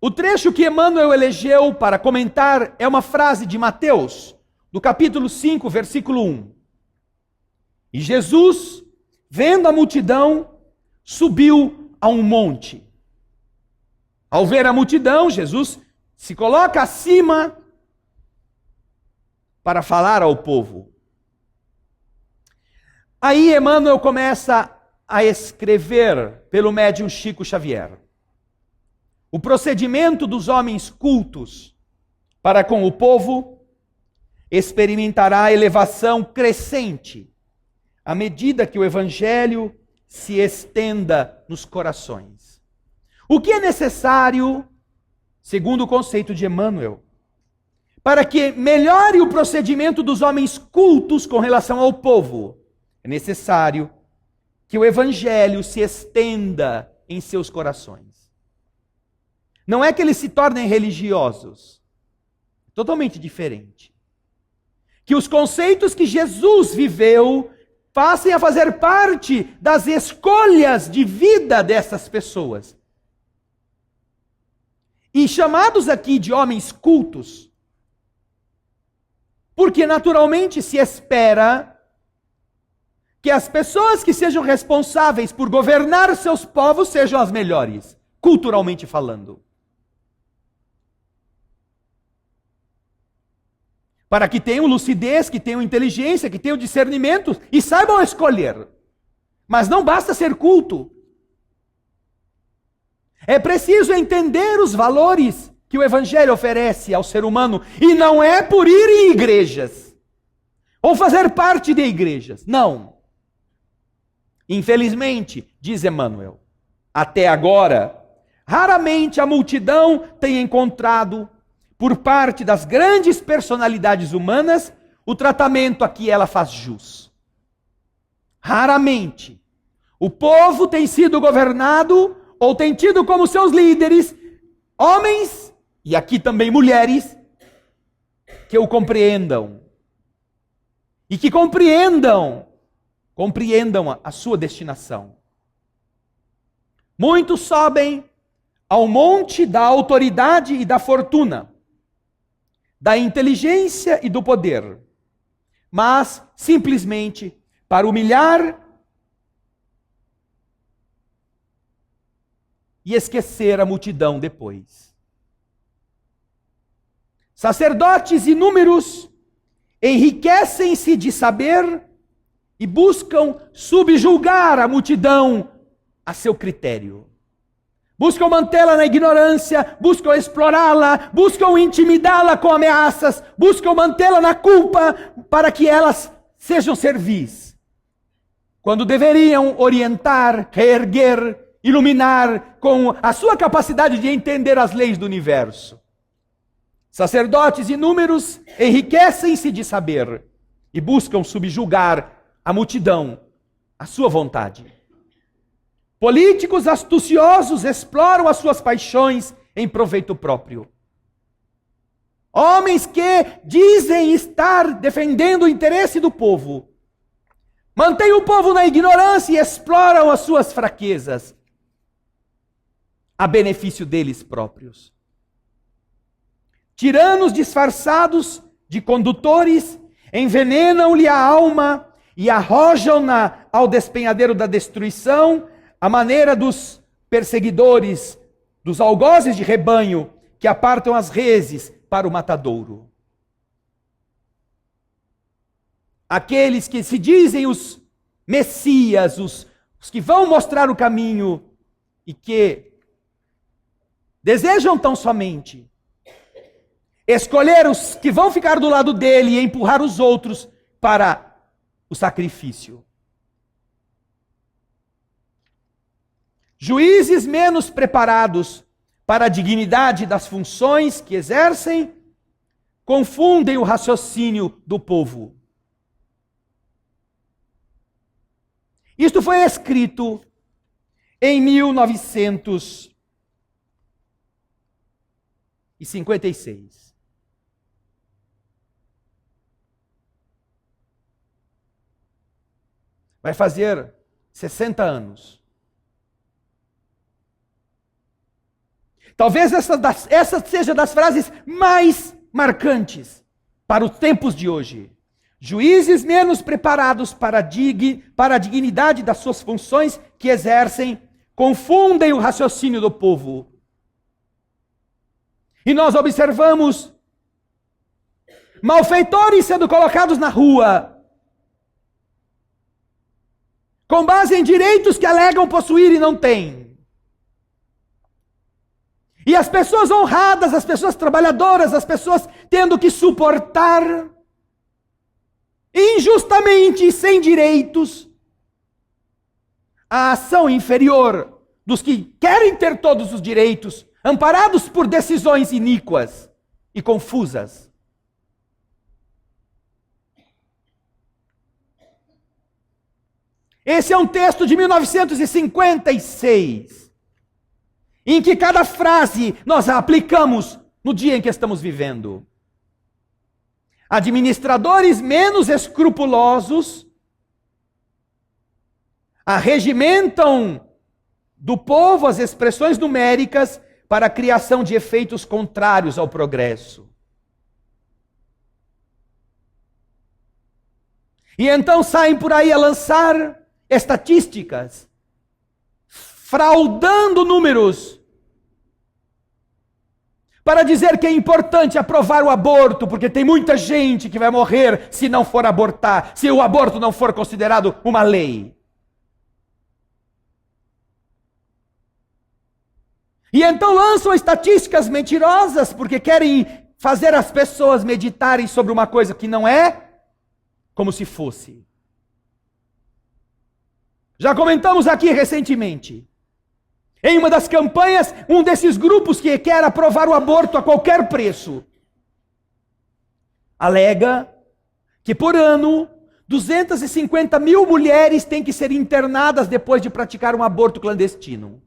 O trecho que Emmanuel elegeu para comentar é uma frase de Mateus, do capítulo 5, versículo 1. E Jesus, vendo a multidão, subiu a um monte. Ao ver a multidão, Jesus se coloca acima para falar ao povo. Aí Emmanuel começa a escrever pelo médium Chico Xavier o procedimento dos homens cultos para com o povo experimentará elevação crescente à medida que o evangelho se estenda nos corações. O que é necessário, segundo o conceito de Emmanuel, para que melhore o procedimento dos homens cultos com relação ao povo? É necessário que o evangelho se estenda em seus corações. Não é que eles se tornem religiosos. Totalmente diferente. Que os conceitos que Jesus viveu passem a fazer parte das escolhas de vida dessas pessoas. E chamados aqui de homens cultos, porque naturalmente se espera que as pessoas que sejam responsáveis por governar seus povos sejam as melhores, culturalmente falando. Para que tenham lucidez, que tenham inteligência, que tenham discernimento e saibam escolher. Mas não basta ser culto. É preciso entender os valores que o Evangelho oferece ao ser humano, e não é por ir em igrejas ou fazer parte de igrejas. Não. Infelizmente, diz Emmanuel, até agora, raramente a multidão tem encontrado, por parte das grandes personalidades humanas, o tratamento a que ela faz jus. Raramente. O povo tem sido governado ou tem tido como seus líderes homens, e aqui também mulheres, que o compreendam. E que compreendam a sua destinação. Muitos sobem ao monte da autoridade e da fortuna, da inteligência e do poder, mas simplesmente para humilhar e esquecer a multidão depois. Sacerdotes inúmeros enriquecem-se de saber e buscam subjugar a multidão a seu critério. Buscam mantê-la na ignorância, buscam explorá-la, buscam intimidá-la com ameaças, buscam mantê-la na culpa para que elas sejam servis. Quando deveriam orientar, reerguer, iluminar com a sua capacidade de entender as leis do universo. Sacerdotes inúmeros enriquecem-se de saber e buscam subjugar a multidão à sua vontade. Políticos astuciosos exploram as suas paixões em proveito próprio. Homens que dizem estar defendendo o interesse do povo, mantêm o povo na ignorância e exploram as suas fraquezas a benefício deles próprios. Tiranos disfarçados de condutores envenenam-lhe a alma e arrojam-na ao despenhadeiro da destruição, à maneira dos perseguidores, dos algozes de rebanho que apartam as reses para o matadouro. Aqueles que se dizem os messias, os que vão mostrar o caminho e que desejam tão somente escolher os que vão ficar do lado dele e empurrar os outros para o sacrifício. Juízes menos preparados para a dignidade das funções que exercem confundem o raciocínio do povo. Isto foi escrito em 1956. Vai fazer 60 anos. Talvez essa seja das frases mais marcantes para os tempos de hoje. Juízes menos preparados para a dignidade das suas funções que exercem confundem o raciocínio do povo. E nós observamos malfeitores sendo colocados na rua, com base em direitos que alegam possuir e não têm. E as pessoas honradas, as pessoas trabalhadoras, as pessoas tendo que suportar injustamente e sem direitos a ação inferior dos que querem ter todos os direitos, amparados por decisões iníquas e confusas. Esse é um texto de 1956, em que cada frase nós a aplicamos no dia em que estamos vivendo. Administradores menos escrupulosos arregimentam do povo as expressões numéricas para a criação de efeitos contrários ao progresso. E então saem por aí a lançar estatísticas, fraudando números, para dizer que é importante aprovar o aborto, porque tem muita gente que vai morrer se não for abortar, se o aborto não for considerado uma lei. E então lançam estatísticas mentirosas, porque querem fazer as pessoas meditarem sobre uma coisa que não é como se fosse. Já comentamos aqui recentemente. Em uma das campanhas, um desses grupos que quer aprovar o aborto a qualquer preço, alega que por ano, 250 mil mulheres têm que ser internadas depois de praticar um aborto clandestino.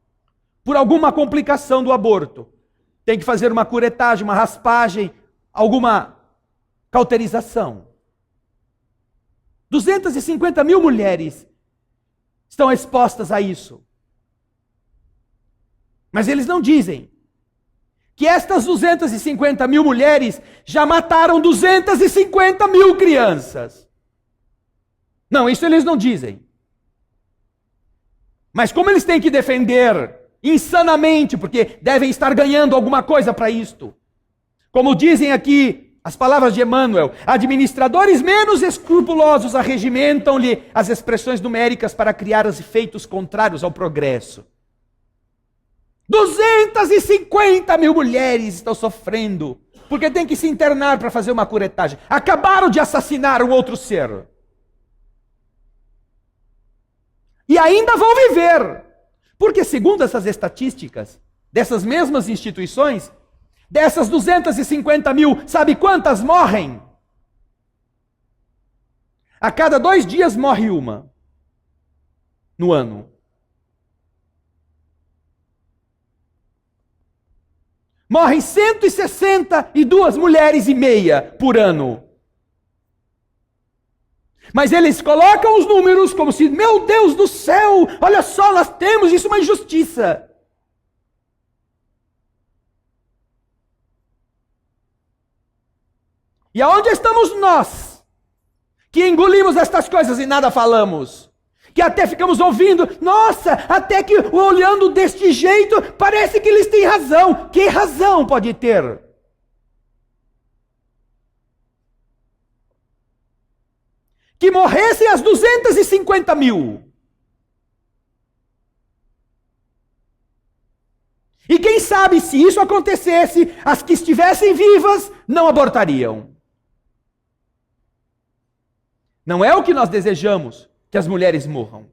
Por alguma complicação do aborto. Tem que fazer uma curetagem, uma raspagem, alguma cauterização. 250 mil mulheres estão expostas a isso. Mas eles não dizem que estas 250 mil mulheres já mataram 250 mil crianças. Não, isso eles não dizem. Mas como eles têm que defender insanamente, porque devem estar ganhando alguma coisa para isto. Como dizem aqui as palavras de Emmanuel, administradores menos escrupulosos arregimentam-lhe as expressões numéricas para criar os efeitos contrários ao progresso. 250 mil mulheres estão sofrendo, porque tem que se internar para fazer uma curetagem. Acabaram de assassinar um outro ser. E ainda vão viver. Porque segundo essas estatísticas, dessas mesmas instituições, dessas 250 mil, sabe quantas morrem? A cada 2 dias morre uma. No ano. Morrem 162 mulheres e meia por ano. Mas eles colocam os números como se, meu Deus do céu, olha só, nós temos isso, uma injustiça. E aonde estamos nós, que engolimos estas coisas e nada falamos? Que até ficamos ouvindo, nossa, até que olhando deste jeito, parece que eles têm razão. Que razão pode ter? Que morressem as 250 mil. E quem sabe se isso acontecesse, as que estivessem vivas não abortariam. Não é o que nós desejamos, que as mulheres morram.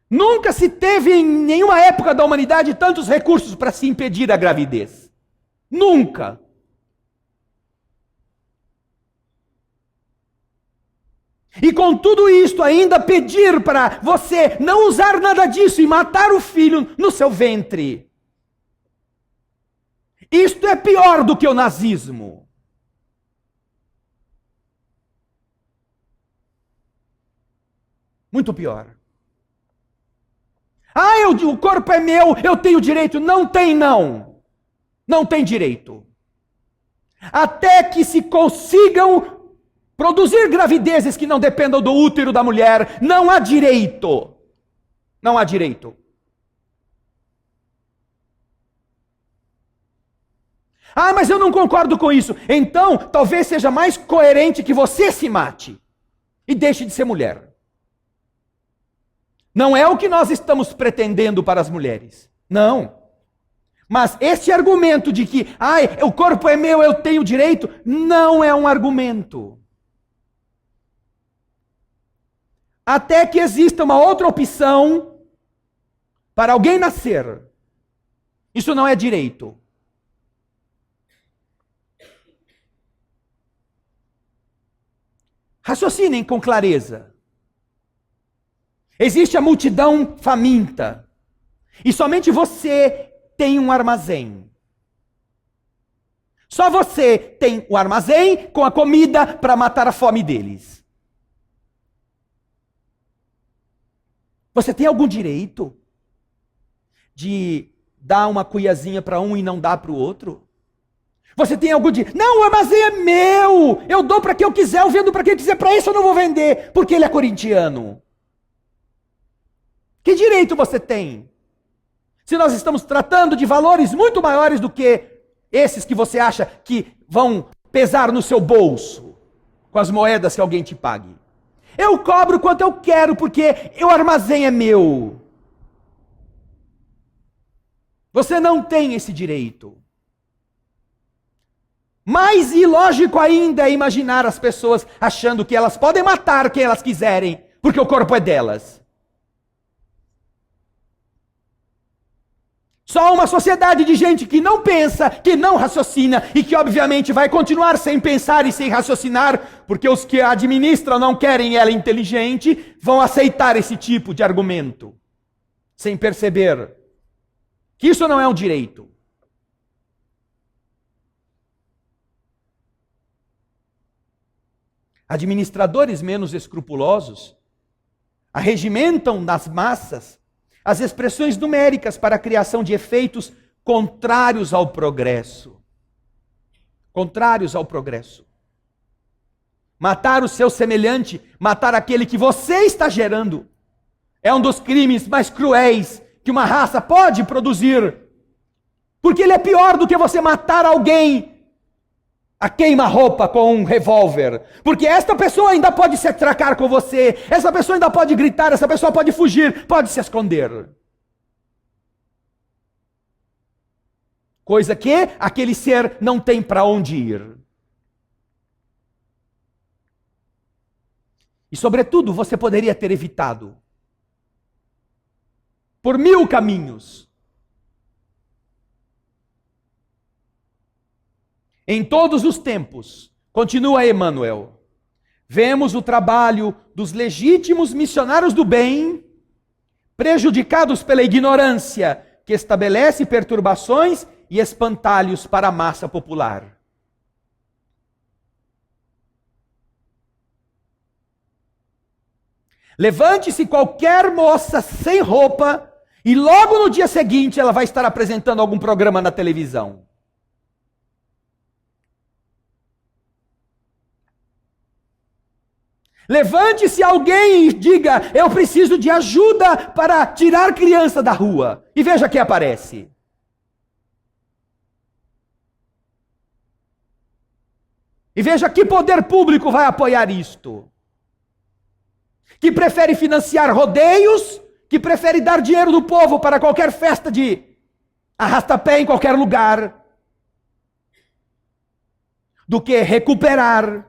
Nunca se teve em nenhuma época da humanidade tantos recursos para se impedir a gravidez. Nunca. E com tudo isto ainda pedir para você não usar nada disso e matar o filho no seu ventre. Isto é pior do que o nazismo. Muito pior. O corpo é meu, eu tenho direito. Não tem, não. Não tem direito. Até que se consigam produzir gravidezes que não dependam do útero da mulher, não há direito. Não há direito. Mas eu não concordo com isso. Então, talvez seja mais coerente que você se mate e deixe de ser mulher. Não é o que nós estamos pretendendo para as mulheres. Não. Mas esse argumento de que, o corpo é meu, eu tenho direito, não é um argumento. Até que exista uma outra opção para alguém nascer. Isso não é direito. Raciocinem com clareza. Existe a multidão faminta. E somente você tem um armazém. Só você tem o armazém com a comida para matar a fome deles. Você tem algum direito de dar uma cuiazinha para um e não dar para o outro? Você tem algum direito? Não, o armazém é meu. Eu dou para quem eu quiser, eu vendo para quem eu quiser. Para isso eu não vou vender, porque ele é corintiano. Que direito você tem? Se nós estamos tratando de valores muito maiores do que esses que você acha que vão pesar no seu bolso, com as moedas que alguém te pague. Eu cobro quanto eu quero, porque o armazém é meu. Você não tem esse direito. Mais ilógico ainda é imaginar as pessoas achando que elas podem matar quem elas quiserem, porque o corpo é delas. Só uma sociedade de gente que não pensa, que não raciocina e que obviamente vai continuar sem pensar e sem raciocinar, porque os que a administram não querem ela inteligente, vão aceitar esse tipo de argumento, sem perceber que isso não é um direito. Administradores menos escrupulosos arregimentam nas massas as expressões numéricas para a criação de efeitos contrários ao progresso. Contrários ao progresso. Matar o seu semelhante, matar aquele que você está gerando, é um dos crimes mais cruéis que uma raça pode produzir. Porque ele é pior do que você matar alguém a queima-roupa com um revólver. Porque esta pessoa ainda pode se atracar com você, essa pessoa ainda pode gritar, essa pessoa pode fugir, pode se esconder. Coisa que aquele ser não tem para onde ir. E sobretudo, você poderia ter evitado. Por 1000 caminhos. Em todos os tempos, continua Emmanuel, vemos o trabalho dos legítimos missionários do bem, prejudicados pela ignorância que estabelece perturbações e espantalhos para a massa popular. Levante-se qualquer moça sem roupa e logo no dia seguinte ela vai estar apresentando algum programa na televisão. Levante-se alguém e diga, eu preciso de ajuda para tirar criança da rua. E veja quem aparece. E veja que poder público vai apoiar isto. Que prefere financiar rodeios, que prefere dar dinheiro do povo para qualquer festa de arrasta-pé em qualquer lugar, do que recuperar,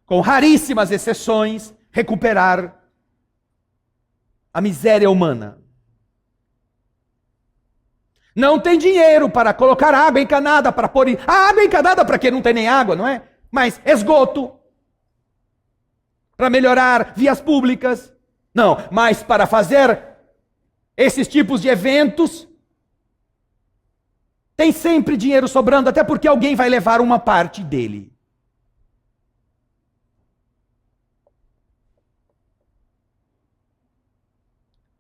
com raríssimas exceções, recuperar a miséria humana. Não tem dinheiro para colocar água encanada, para pôr... A água encanada para quem não tem nem água, não é? Mas esgoto, para melhorar vias públicas. Não, mas para fazer esses tipos de eventos, tem sempre dinheiro sobrando, até porque alguém vai levar uma parte dele.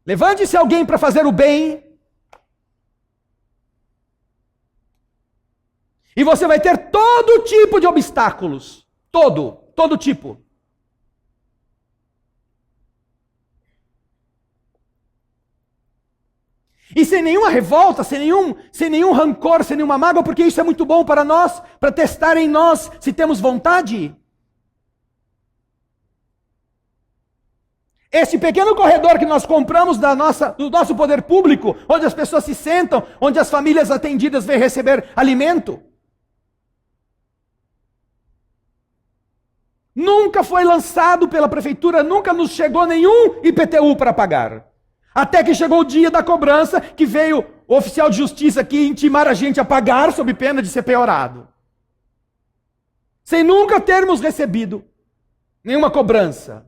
Levante-se alguém para fazer o bem, e você vai ter todo tipo de obstáculos. Todo tipo. E sem nenhuma revolta, sem nenhum rancor, sem nenhuma mágoa, porque isso é muito bom para nós, para testar em nós se temos vontade. Esse pequeno corredor que nós compramos do nosso poder público, onde as pessoas se sentam, onde as famílias atendidas vêm receber alimento, nunca foi lançado pela prefeitura, nunca nos chegou nenhum IPTU para pagar. Até que chegou o dia da cobrança, que veio o oficial de justiça aqui intimar a gente a pagar sob pena de ser penhorado. Sem nunca termos recebido nenhuma cobrança.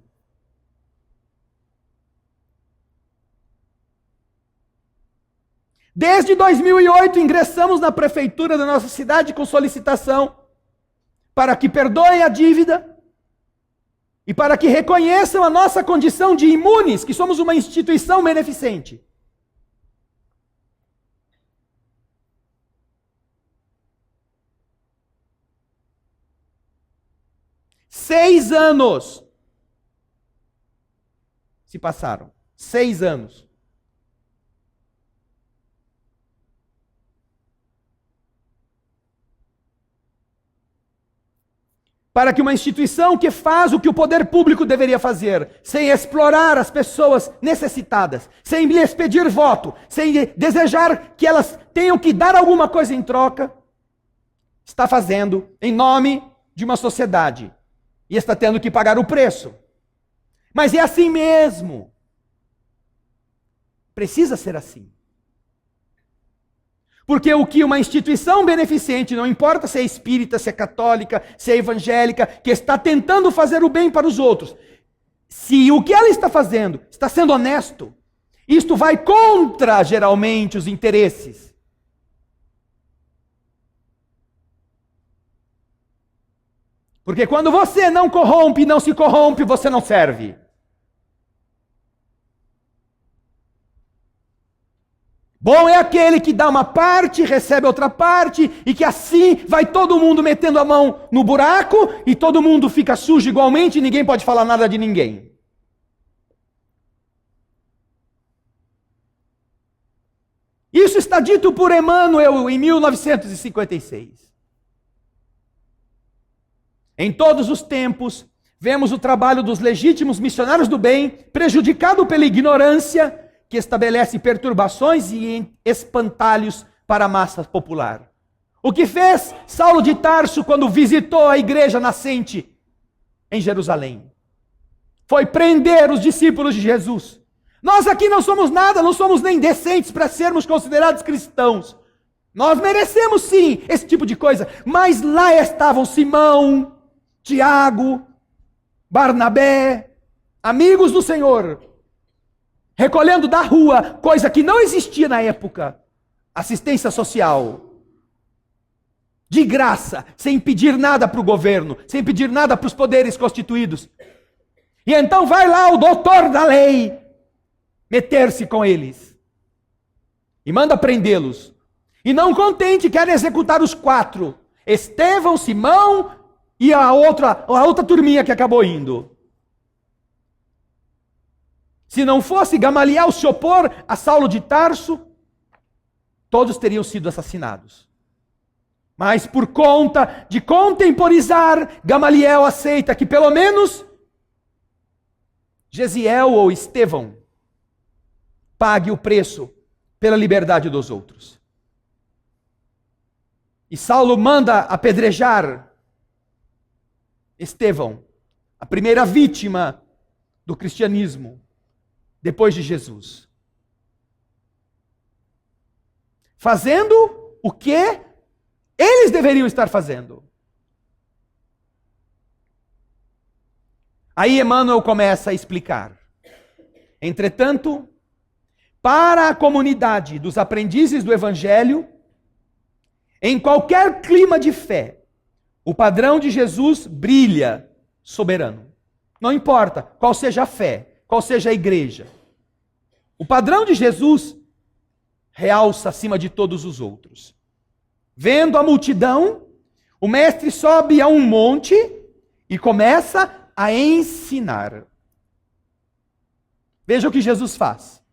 Desde 2008 ingressamos na prefeitura da nossa cidade com solicitação para que perdoem a dívida e para que reconheçam a nossa condição de imunes, que somos uma instituição beneficente. Seis anos se passaram. 6 anos. para que uma instituição que faz o que o poder público deveria fazer, sem explorar as pessoas necessitadas, sem lhes pedir voto, sem desejar que elas tenham que dar alguma coisa em troca, está fazendo em nome de uma sociedade e está tendo que pagar o preço. Mas é assim mesmo. Precisa ser assim. Porque o que uma instituição beneficente, não importa se é espírita, se é católica, se é evangélica, que está tentando fazer o bem para os outros, se o que ela está fazendo está sendo honesto, isto vai contra, geralmente, os interesses. Porque quando você não corrompe, não se corrompe, você não serve. Bom é aquele que dá uma parte, recebe outra parte, e que assim vai todo mundo metendo a mão no buraco, e todo mundo fica sujo igualmente, e ninguém pode falar nada de ninguém. Isso está dito por Emmanuel em 1956. Em todos os tempos, vemos o trabalho dos legítimos missionários do bem prejudicado pela ignorância, que estabelece perturbações e espantalhos para a massa popular. O que fez Saulo de Tarso quando visitou a igreja nascente em Jerusalém? Foi prender os discípulos de Jesus. Nós aqui não somos nada, não somos nem decentes para sermos considerados cristãos. Nós merecemos sim esse tipo de coisa, mas lá estavam Simão, Tiago, Barnabé, amigos do Senhor, recolhendo da rua, coisa que não existia na época, assistência social. De graça, sem pedir nada para o governo, sem pedir nada para os poderes constituídos. E então vai lá o doutor da lei meter-se com eles. E manda prendê-los. E não contente, quer executar os 4. Estevão, Simão e a outra turminha que acabou indo. Se não fosse Gamaliel se opor a Saulo de Tarso, todos teriam sido assassinados. Mas por conta de contemporizar, Gamaliel aceita que pelo menos Gesiel ou Estevão pague o preço pela liberdade dos outros. E Saulo manda apedrejar Estevão, a primeira vítima do cristianismo depois de Jesus. Fazendo o que eles deveriam estar fazendo. Aí Emmanuel começa a explicar. Entretanto, para a comunidade dos aprendizes do Evangelho, em qualquer clima de fé, o padrão de Jesus brilha soberano. Não importa qual seja a fé, qual seja a igreja. O padrão de Jesus realça acima de todos os outros. Vendo a multidão, o mestre sobe a um monte e começa a ensinar. Veja o que Jesus faz.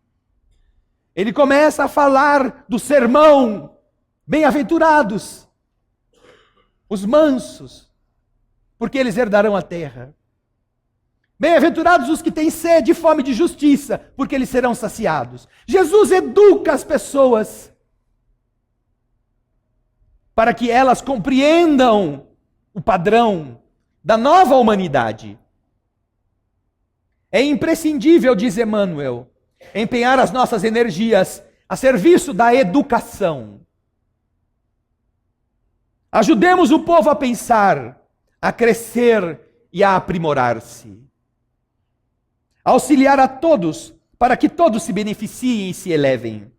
Ele começa a falar do sermão. Bem-aventurados os mansos, porque eles herdarão a terra. Bem-aventurados os que têm sede e fome de justiça, porque eles serão saciados. Jesus educa as pessoas para que elas compreendam o padrão da nova humanidade. É imprescindível, diz Emmanuel, empenhar as nossas energias a serviço da educação. Ajudemos o povo a pensar, a crescer e a aprimorar-se. Auxiliar a todos, para que todos se beneficiem e se elevem.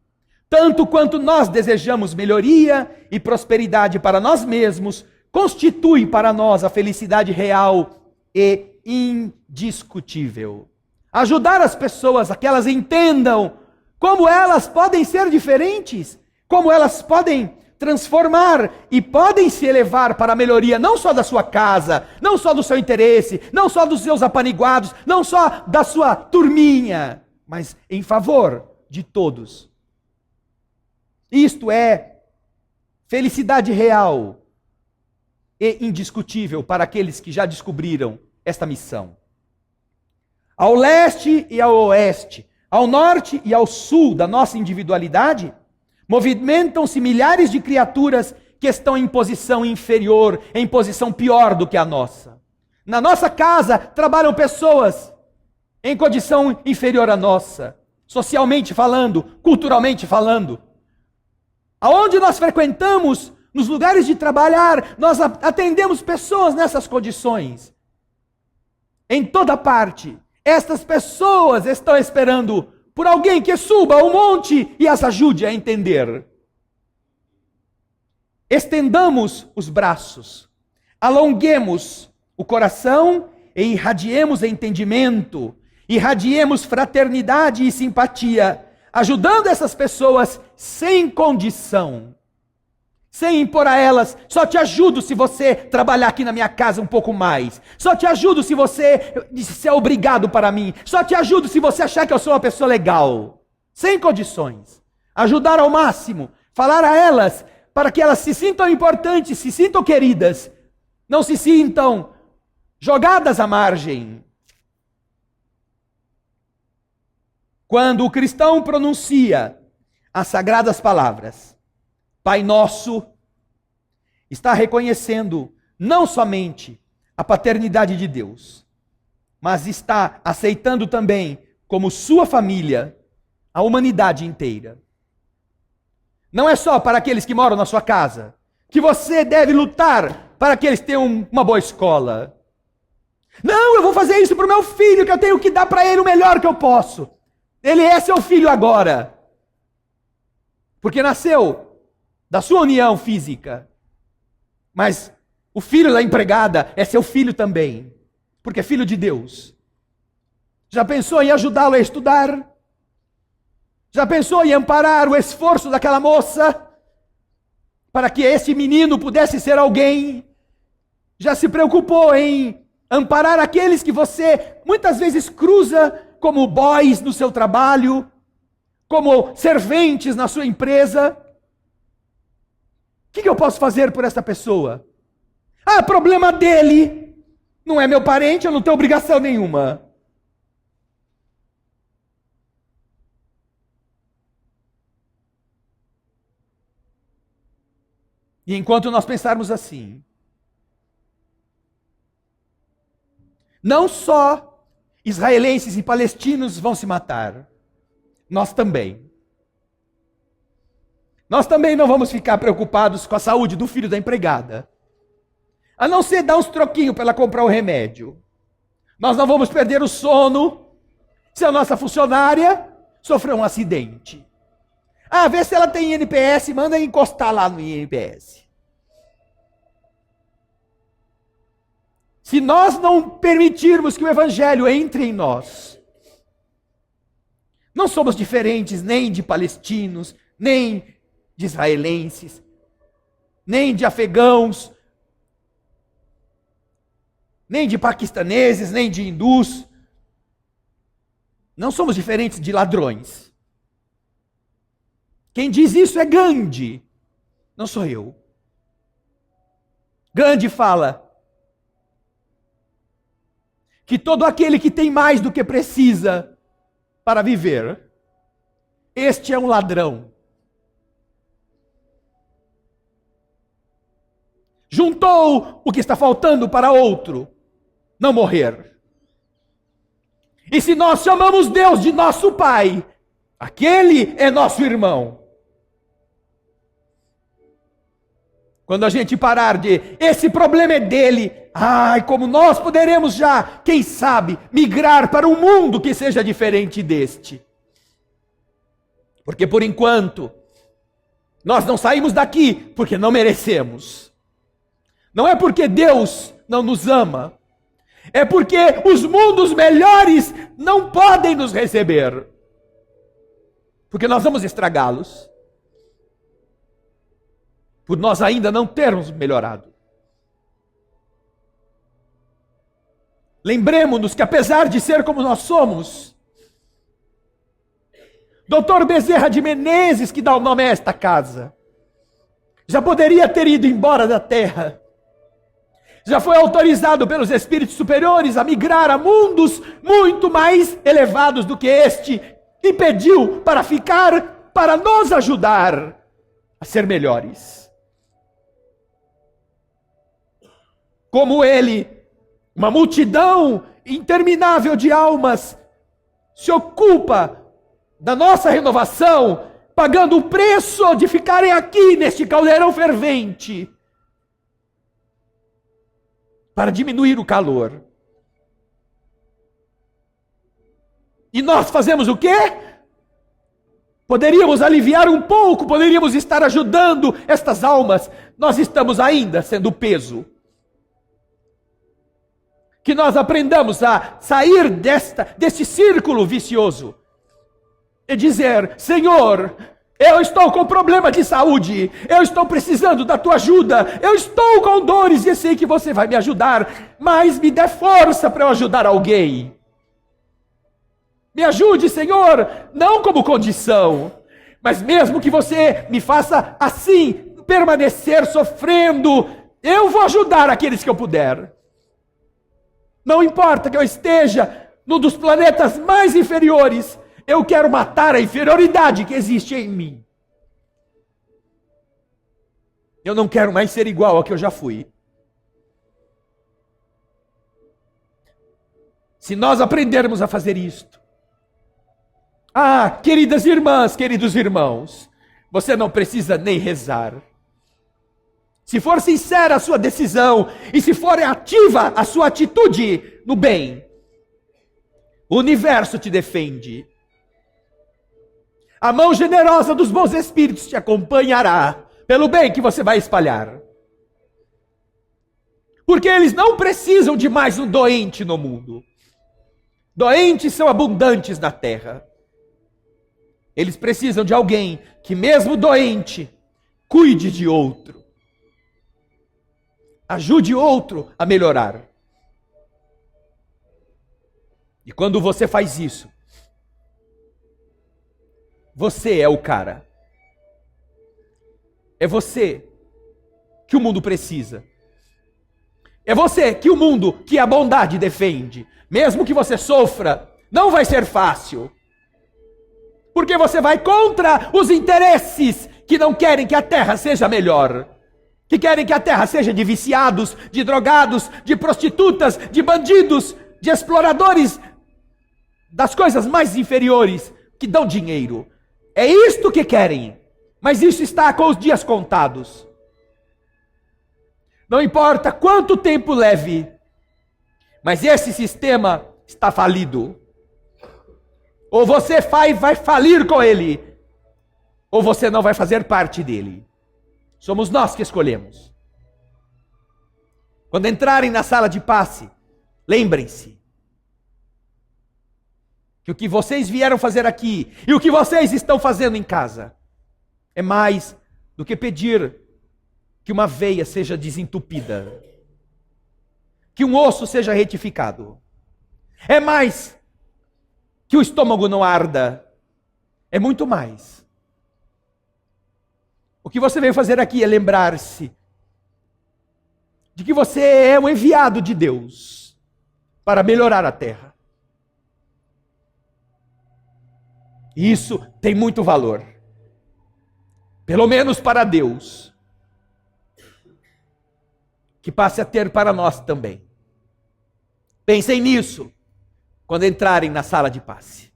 Tanto quanto nós desejamos melhoria e prosperidade para nós mesmos, constitui para nós a felicidade real e indiscutível. Ajudar as pessoas a que elas entendam como elas podem ser diferentes, como elas podem transformar e podem se elevar para a melhoria não só da sua casa, não só do seu interesse, não só dos seus apaniguados, não só da sua turminha, mas em favor de todos. Isto é felicidade real. e indiscutível para aqueles que já descobriram esta missão. Ao leste e ao oeste, ao norte e ao sul da nossa individualidade, movimentam-se milhares de criaturas que estão em posição inferior, em posição pior do que a nossa. Na nossa casa trabalham pessoas em condição inferior à nossa, socialmente falando, culturalmente falando. Aonde nós frequentamos, nos lugares de trabalhar, nós atendemos pessoas nessas condições. Em toda parte, estas pessoas estão esperando por alguém que suba ao monte e as ajude a entender. Estendamos os braços, alonguemos o coração e irradiemos entendimento, irradiemos fraternidade e simpatia, ajudando essas pessoas sem condição, sem impor a elas, só te ajudo se você trabalhar aqui na minha casa um pouco mais, só te ajudo se você disser obrigado para mim, só te ajudo se você achar que eu sou uma pessoa legal, sem condições. Ajudar ao máximo, falar a elas para que elas se sintam importantes, se sintam queridas, não se sintam jogadas à margem. Quando o cristão pronuncia as sagradas palavras, Pai Nosso, está reconhecendo não somente a paternidade de Deus, mas está aceitando também como sua família a humanidade inteira. Não é só para aqueles que moram na sua casa, que você deve lutar para que eles tenham uma boa escola. Não, eu vou fazer isso para o meu filho, que eu tenho que dar para ele o melhor que eu posso. Ele é seu filho agora, porque nasceu da sua união física. Mas o filho da empregada é seu filho também, porque é filho de Deus. Já pensou em ajudá-lo a estudar? Já pensou em amparar o esforço daquela moça para que esse menino pudesse ser alguém? Já se preocupou em amparar aqueles que você muitas vezes cruza como boys no seu trabalho, como serventes na sua empresa? O que eu posso fazer por essa pessoa? Ah, problema dele. Não é meu parente, eu não tenho obrigação nenhuma. E enquanto nós pensarmos assim, não só israelenses e palestinos vão se matar, nós também. Nós também não vamos ficar preocupados com a saúde do filho da empregada. A não ser dar uns troquinhos para ela comprar o remédio. Nós não vamos perder o sono se a nossa funcionária sofreu um acidente. Ah, vê se ela tem INPS, manda encostar lá no INPS. Se nós não permitirmos que o Evangelho entre em nós, não somos diferentes nem de palestinos, nem de israelenses, nem de afegãos, nem de paquistaneses, nem de hindus. Não somos diferentes de ladrões. Quem diz isso é Gandhi, não sou eu. Gandhi fala que todo aquele que tem mais do que precisa para viver, este é um ladrão. Juntou o que está faltando para outro não morrer. E se nós chamamos Deus de nosso Pai, aquele é nosso irmão. Quando a gente parar de, esse problema é dele, como nós poderemos já, quem sabe, migrar para um mundo que seja diferente deste. Porque por enquanto, nós não saímos daqui porque não merecemos. Não é porque Deus não nos ama, é porque os mundos melhores não podem nos receber. Porque nós vamos estragá-los. Por nós ainda não termos melhorado. Lembremos-nos que apesar de ser como nós somos, Dr. Bezerra de Menezes, que dá o nome a esta casa, já poderia ter ido embora da terra, já foi autorizado pelos espíritos superiores a migrar a mundos muito mais elevados do que este, e pediu para ficar, para nos ajudar a ser melhores. Como ele, uma multidão interminável de almas se ocupa da nossa renovação, pagando o preço de ficarem aqui neste caldeirão fervente, para diminuir o calor. E nós fazemos o quê? Poderíamos aliviar um pouco, poderíamos estar ajudando estas almas. Nós estamos ainda sendo peso. Que nós aprendamos a sair deste círculo vicioso e dizer: Senhor, eu estou com problema de saúde, eu estou precisando da tua ajuda, eu estou com dores e sei que você vai me ajudar, mas me dê força para eu ajudar alguém. Me ajude, Senhor, não como condição, mas mesmo que você me faça assim, permanecer sofrendo, eu vou ajudar aqueles que eu puder. Não importa que eu esteja num dos planetas mais inferiores, eu quero matar a inferioridade que existe em mim. Eu não quero mais ser igual ao que eu já fui. Se nós aprendermos a fazer isto, queridas irmãs, queridos irmãos, você não precisa nem rezar. Se for sincera a sua decisão e se for ativa a sua atitude no bem, o universo te defende. A mão generosa dos bons espíritos te acompanhará pelo bem que você vai espalhar. Porque eles não precisam de mais um doente no mundo. Doentes são abundantes na terra. Eles precisam de alguém que, mesmo doente, cuide de outro. Ajude outro a melhorar. E quando você faz isso, você é o cara. É você que o mundo precisa. É você que o mundo, que a bondade defende. Mesmo que você sofra, não vai ser fácil. Porque você vai contra os interesses que não querem que a terra seja melhor. Que querem que a terra seja de viciados, de drogados, de prostitutas, de bandidos, de exploradores das coisas mais inferiores que dão dinheiro. É isto que querem. Mas isso está com os dias contados. Não importa quanto tempo leve, mas esse sistema está falido. Ou você vai falir com ele, ou você não vai fazer parte dele. Somos nós que escolhemos. Quando entrarem na sala de passe, lembrem-se que o que vocês vieram fazer aqui e o que vocês estão fazendo em casa é mais do que pedir que uma veia seja desentupida, que um osso seja retificado. É mais que o estômago não arda. É muito mais. O que você veio fazer aqui é lembrar-se de que você é um enviado de Deus para melhorar a terra. E isso tem muito valor. Pelo menos para Deus. Que passe a ter para nós também. Pensem nisso quando entrarem na sala de passe.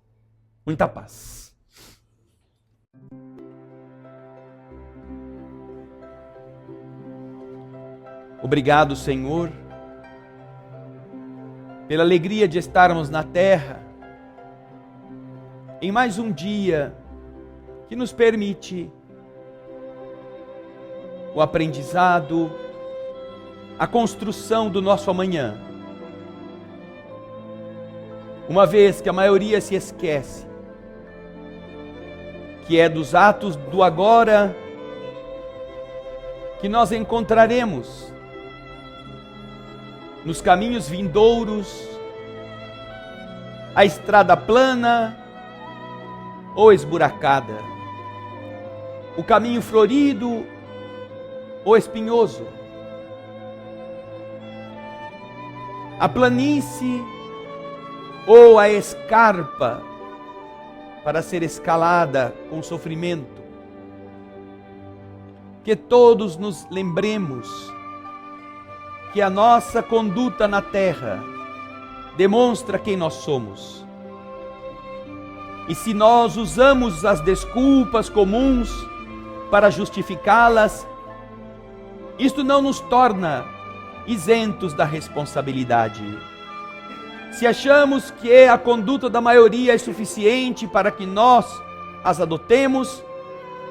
Muita paz. Obrigado, Senhor, pela alegria de estarmos na terra, em mais um dia que nos permite o aprendizado, a construção do nosso amanhã. Uma vez que a maioria se esquece que é dos atos do agora que nós encontraremos nos caminhos vindouros a estrada plana ou esburacada, o caminho florido ou espinhoso. a planície ou a escarpa para ser escalada com sofrimento. Que todos nos lembremos que a nossa conduta na terra demonstra quem nós somos. E se nós usamos as desculpas comuns para justificá-las, isto não nos torna isentos da responsabilidade. Se achamos que a conduta da maioria é suficiente para que nós as adotemos,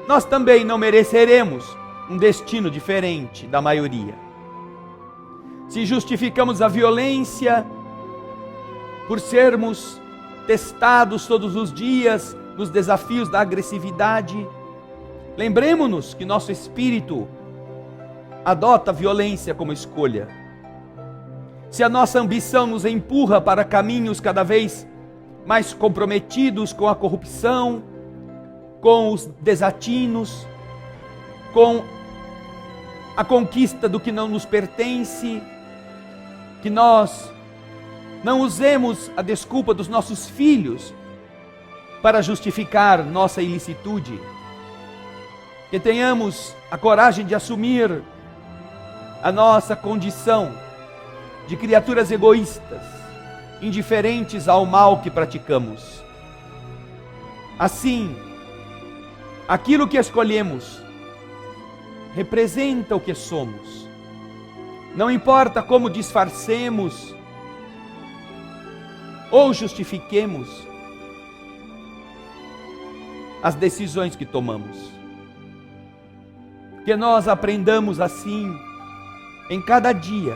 nós também não mereceremos um destino diferente da maioria. Se justificamos a violência por sermos testados todos os dias nos desafios da agressividade, lembremos-nos que nosso espírito adota a violência como escolha. Se a nossa ambição nos empurra para caminhos cada vez mais comprometidos com a corrupção, com os desatinos, com a conquista do que não nos pertence, que nós não usemos a desculpa dos nossos filhos para justificar nossa ilicitude, que tenhamos a coragem de assumir a nossa condição de criaturas egoístas, indiferentes ao mal que praticamos. Assim, aquilo que escolhemos representa o que somos. Não importa como disfarcemos ou justifiquemos as decisões que tomamos. Que nós aprendamos assim, em cada dia,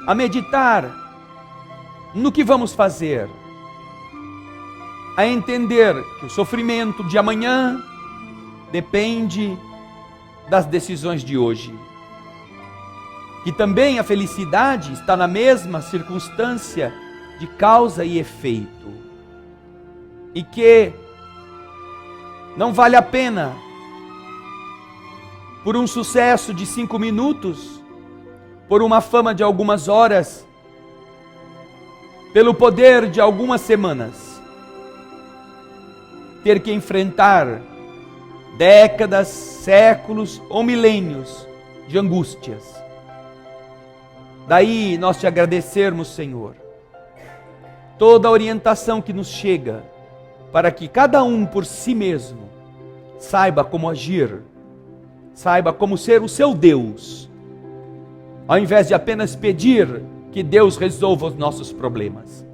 a meditar no que vamos fazer, a entender que o sofrimento de amanhã depende das decisões de hoje, que também a felicidade está na mesma circunstância de causa e efeito, e que não vale a pena, por um sucesso de 5 minutos, por uma fama de algumas horas, pelo poder de algumas semanas, ter que enfrentar décadas, séculos ou milênios de angústias. Daí nós te agradecermos, Senhor, toda a orientação que nos chega, para que cada um por si mesmo saiba como agir, saiba como ser o seu Deus, ao invés de apenas pedir que Deus resolva os nossos problemas.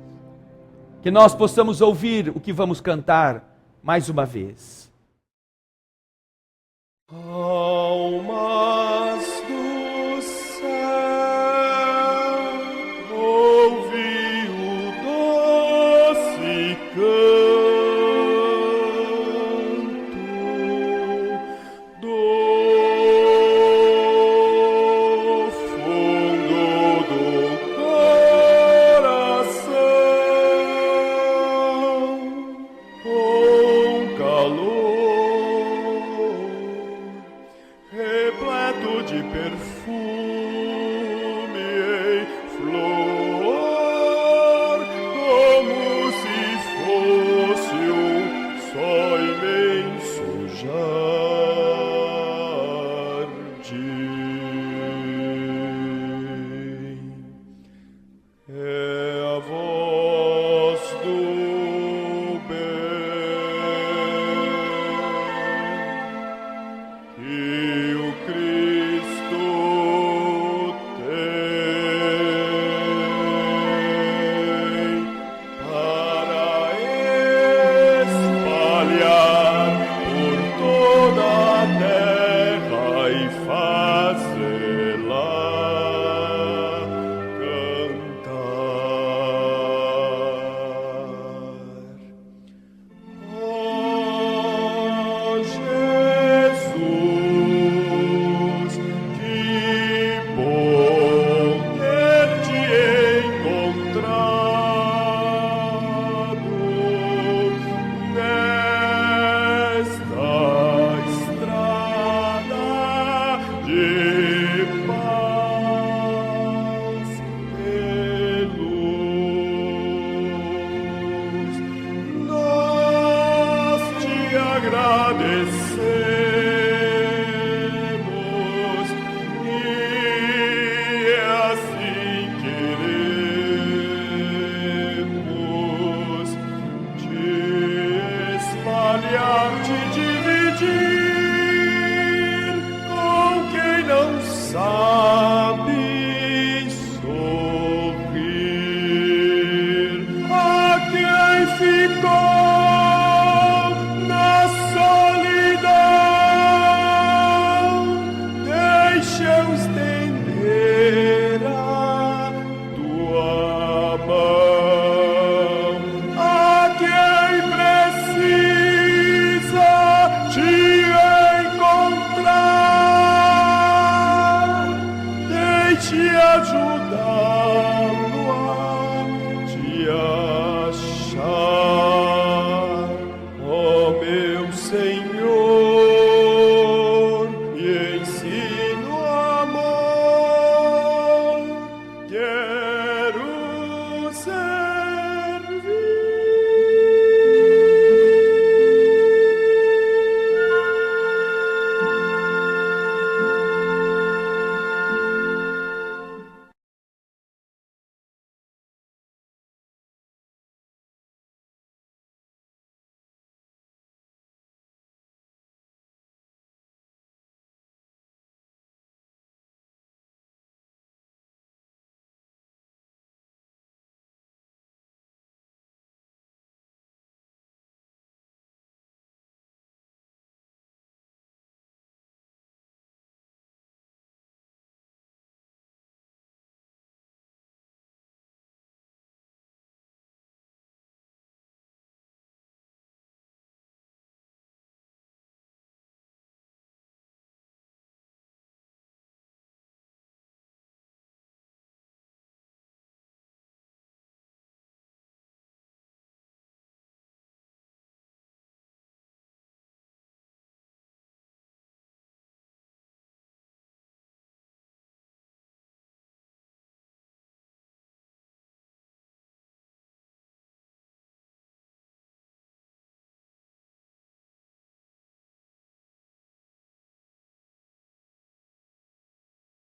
Que nós possamos ouvir o que vamos cantar mais uma vez. Almas do céu, ouvi o doce canto do fundo do coração, com calor repleto ajudar.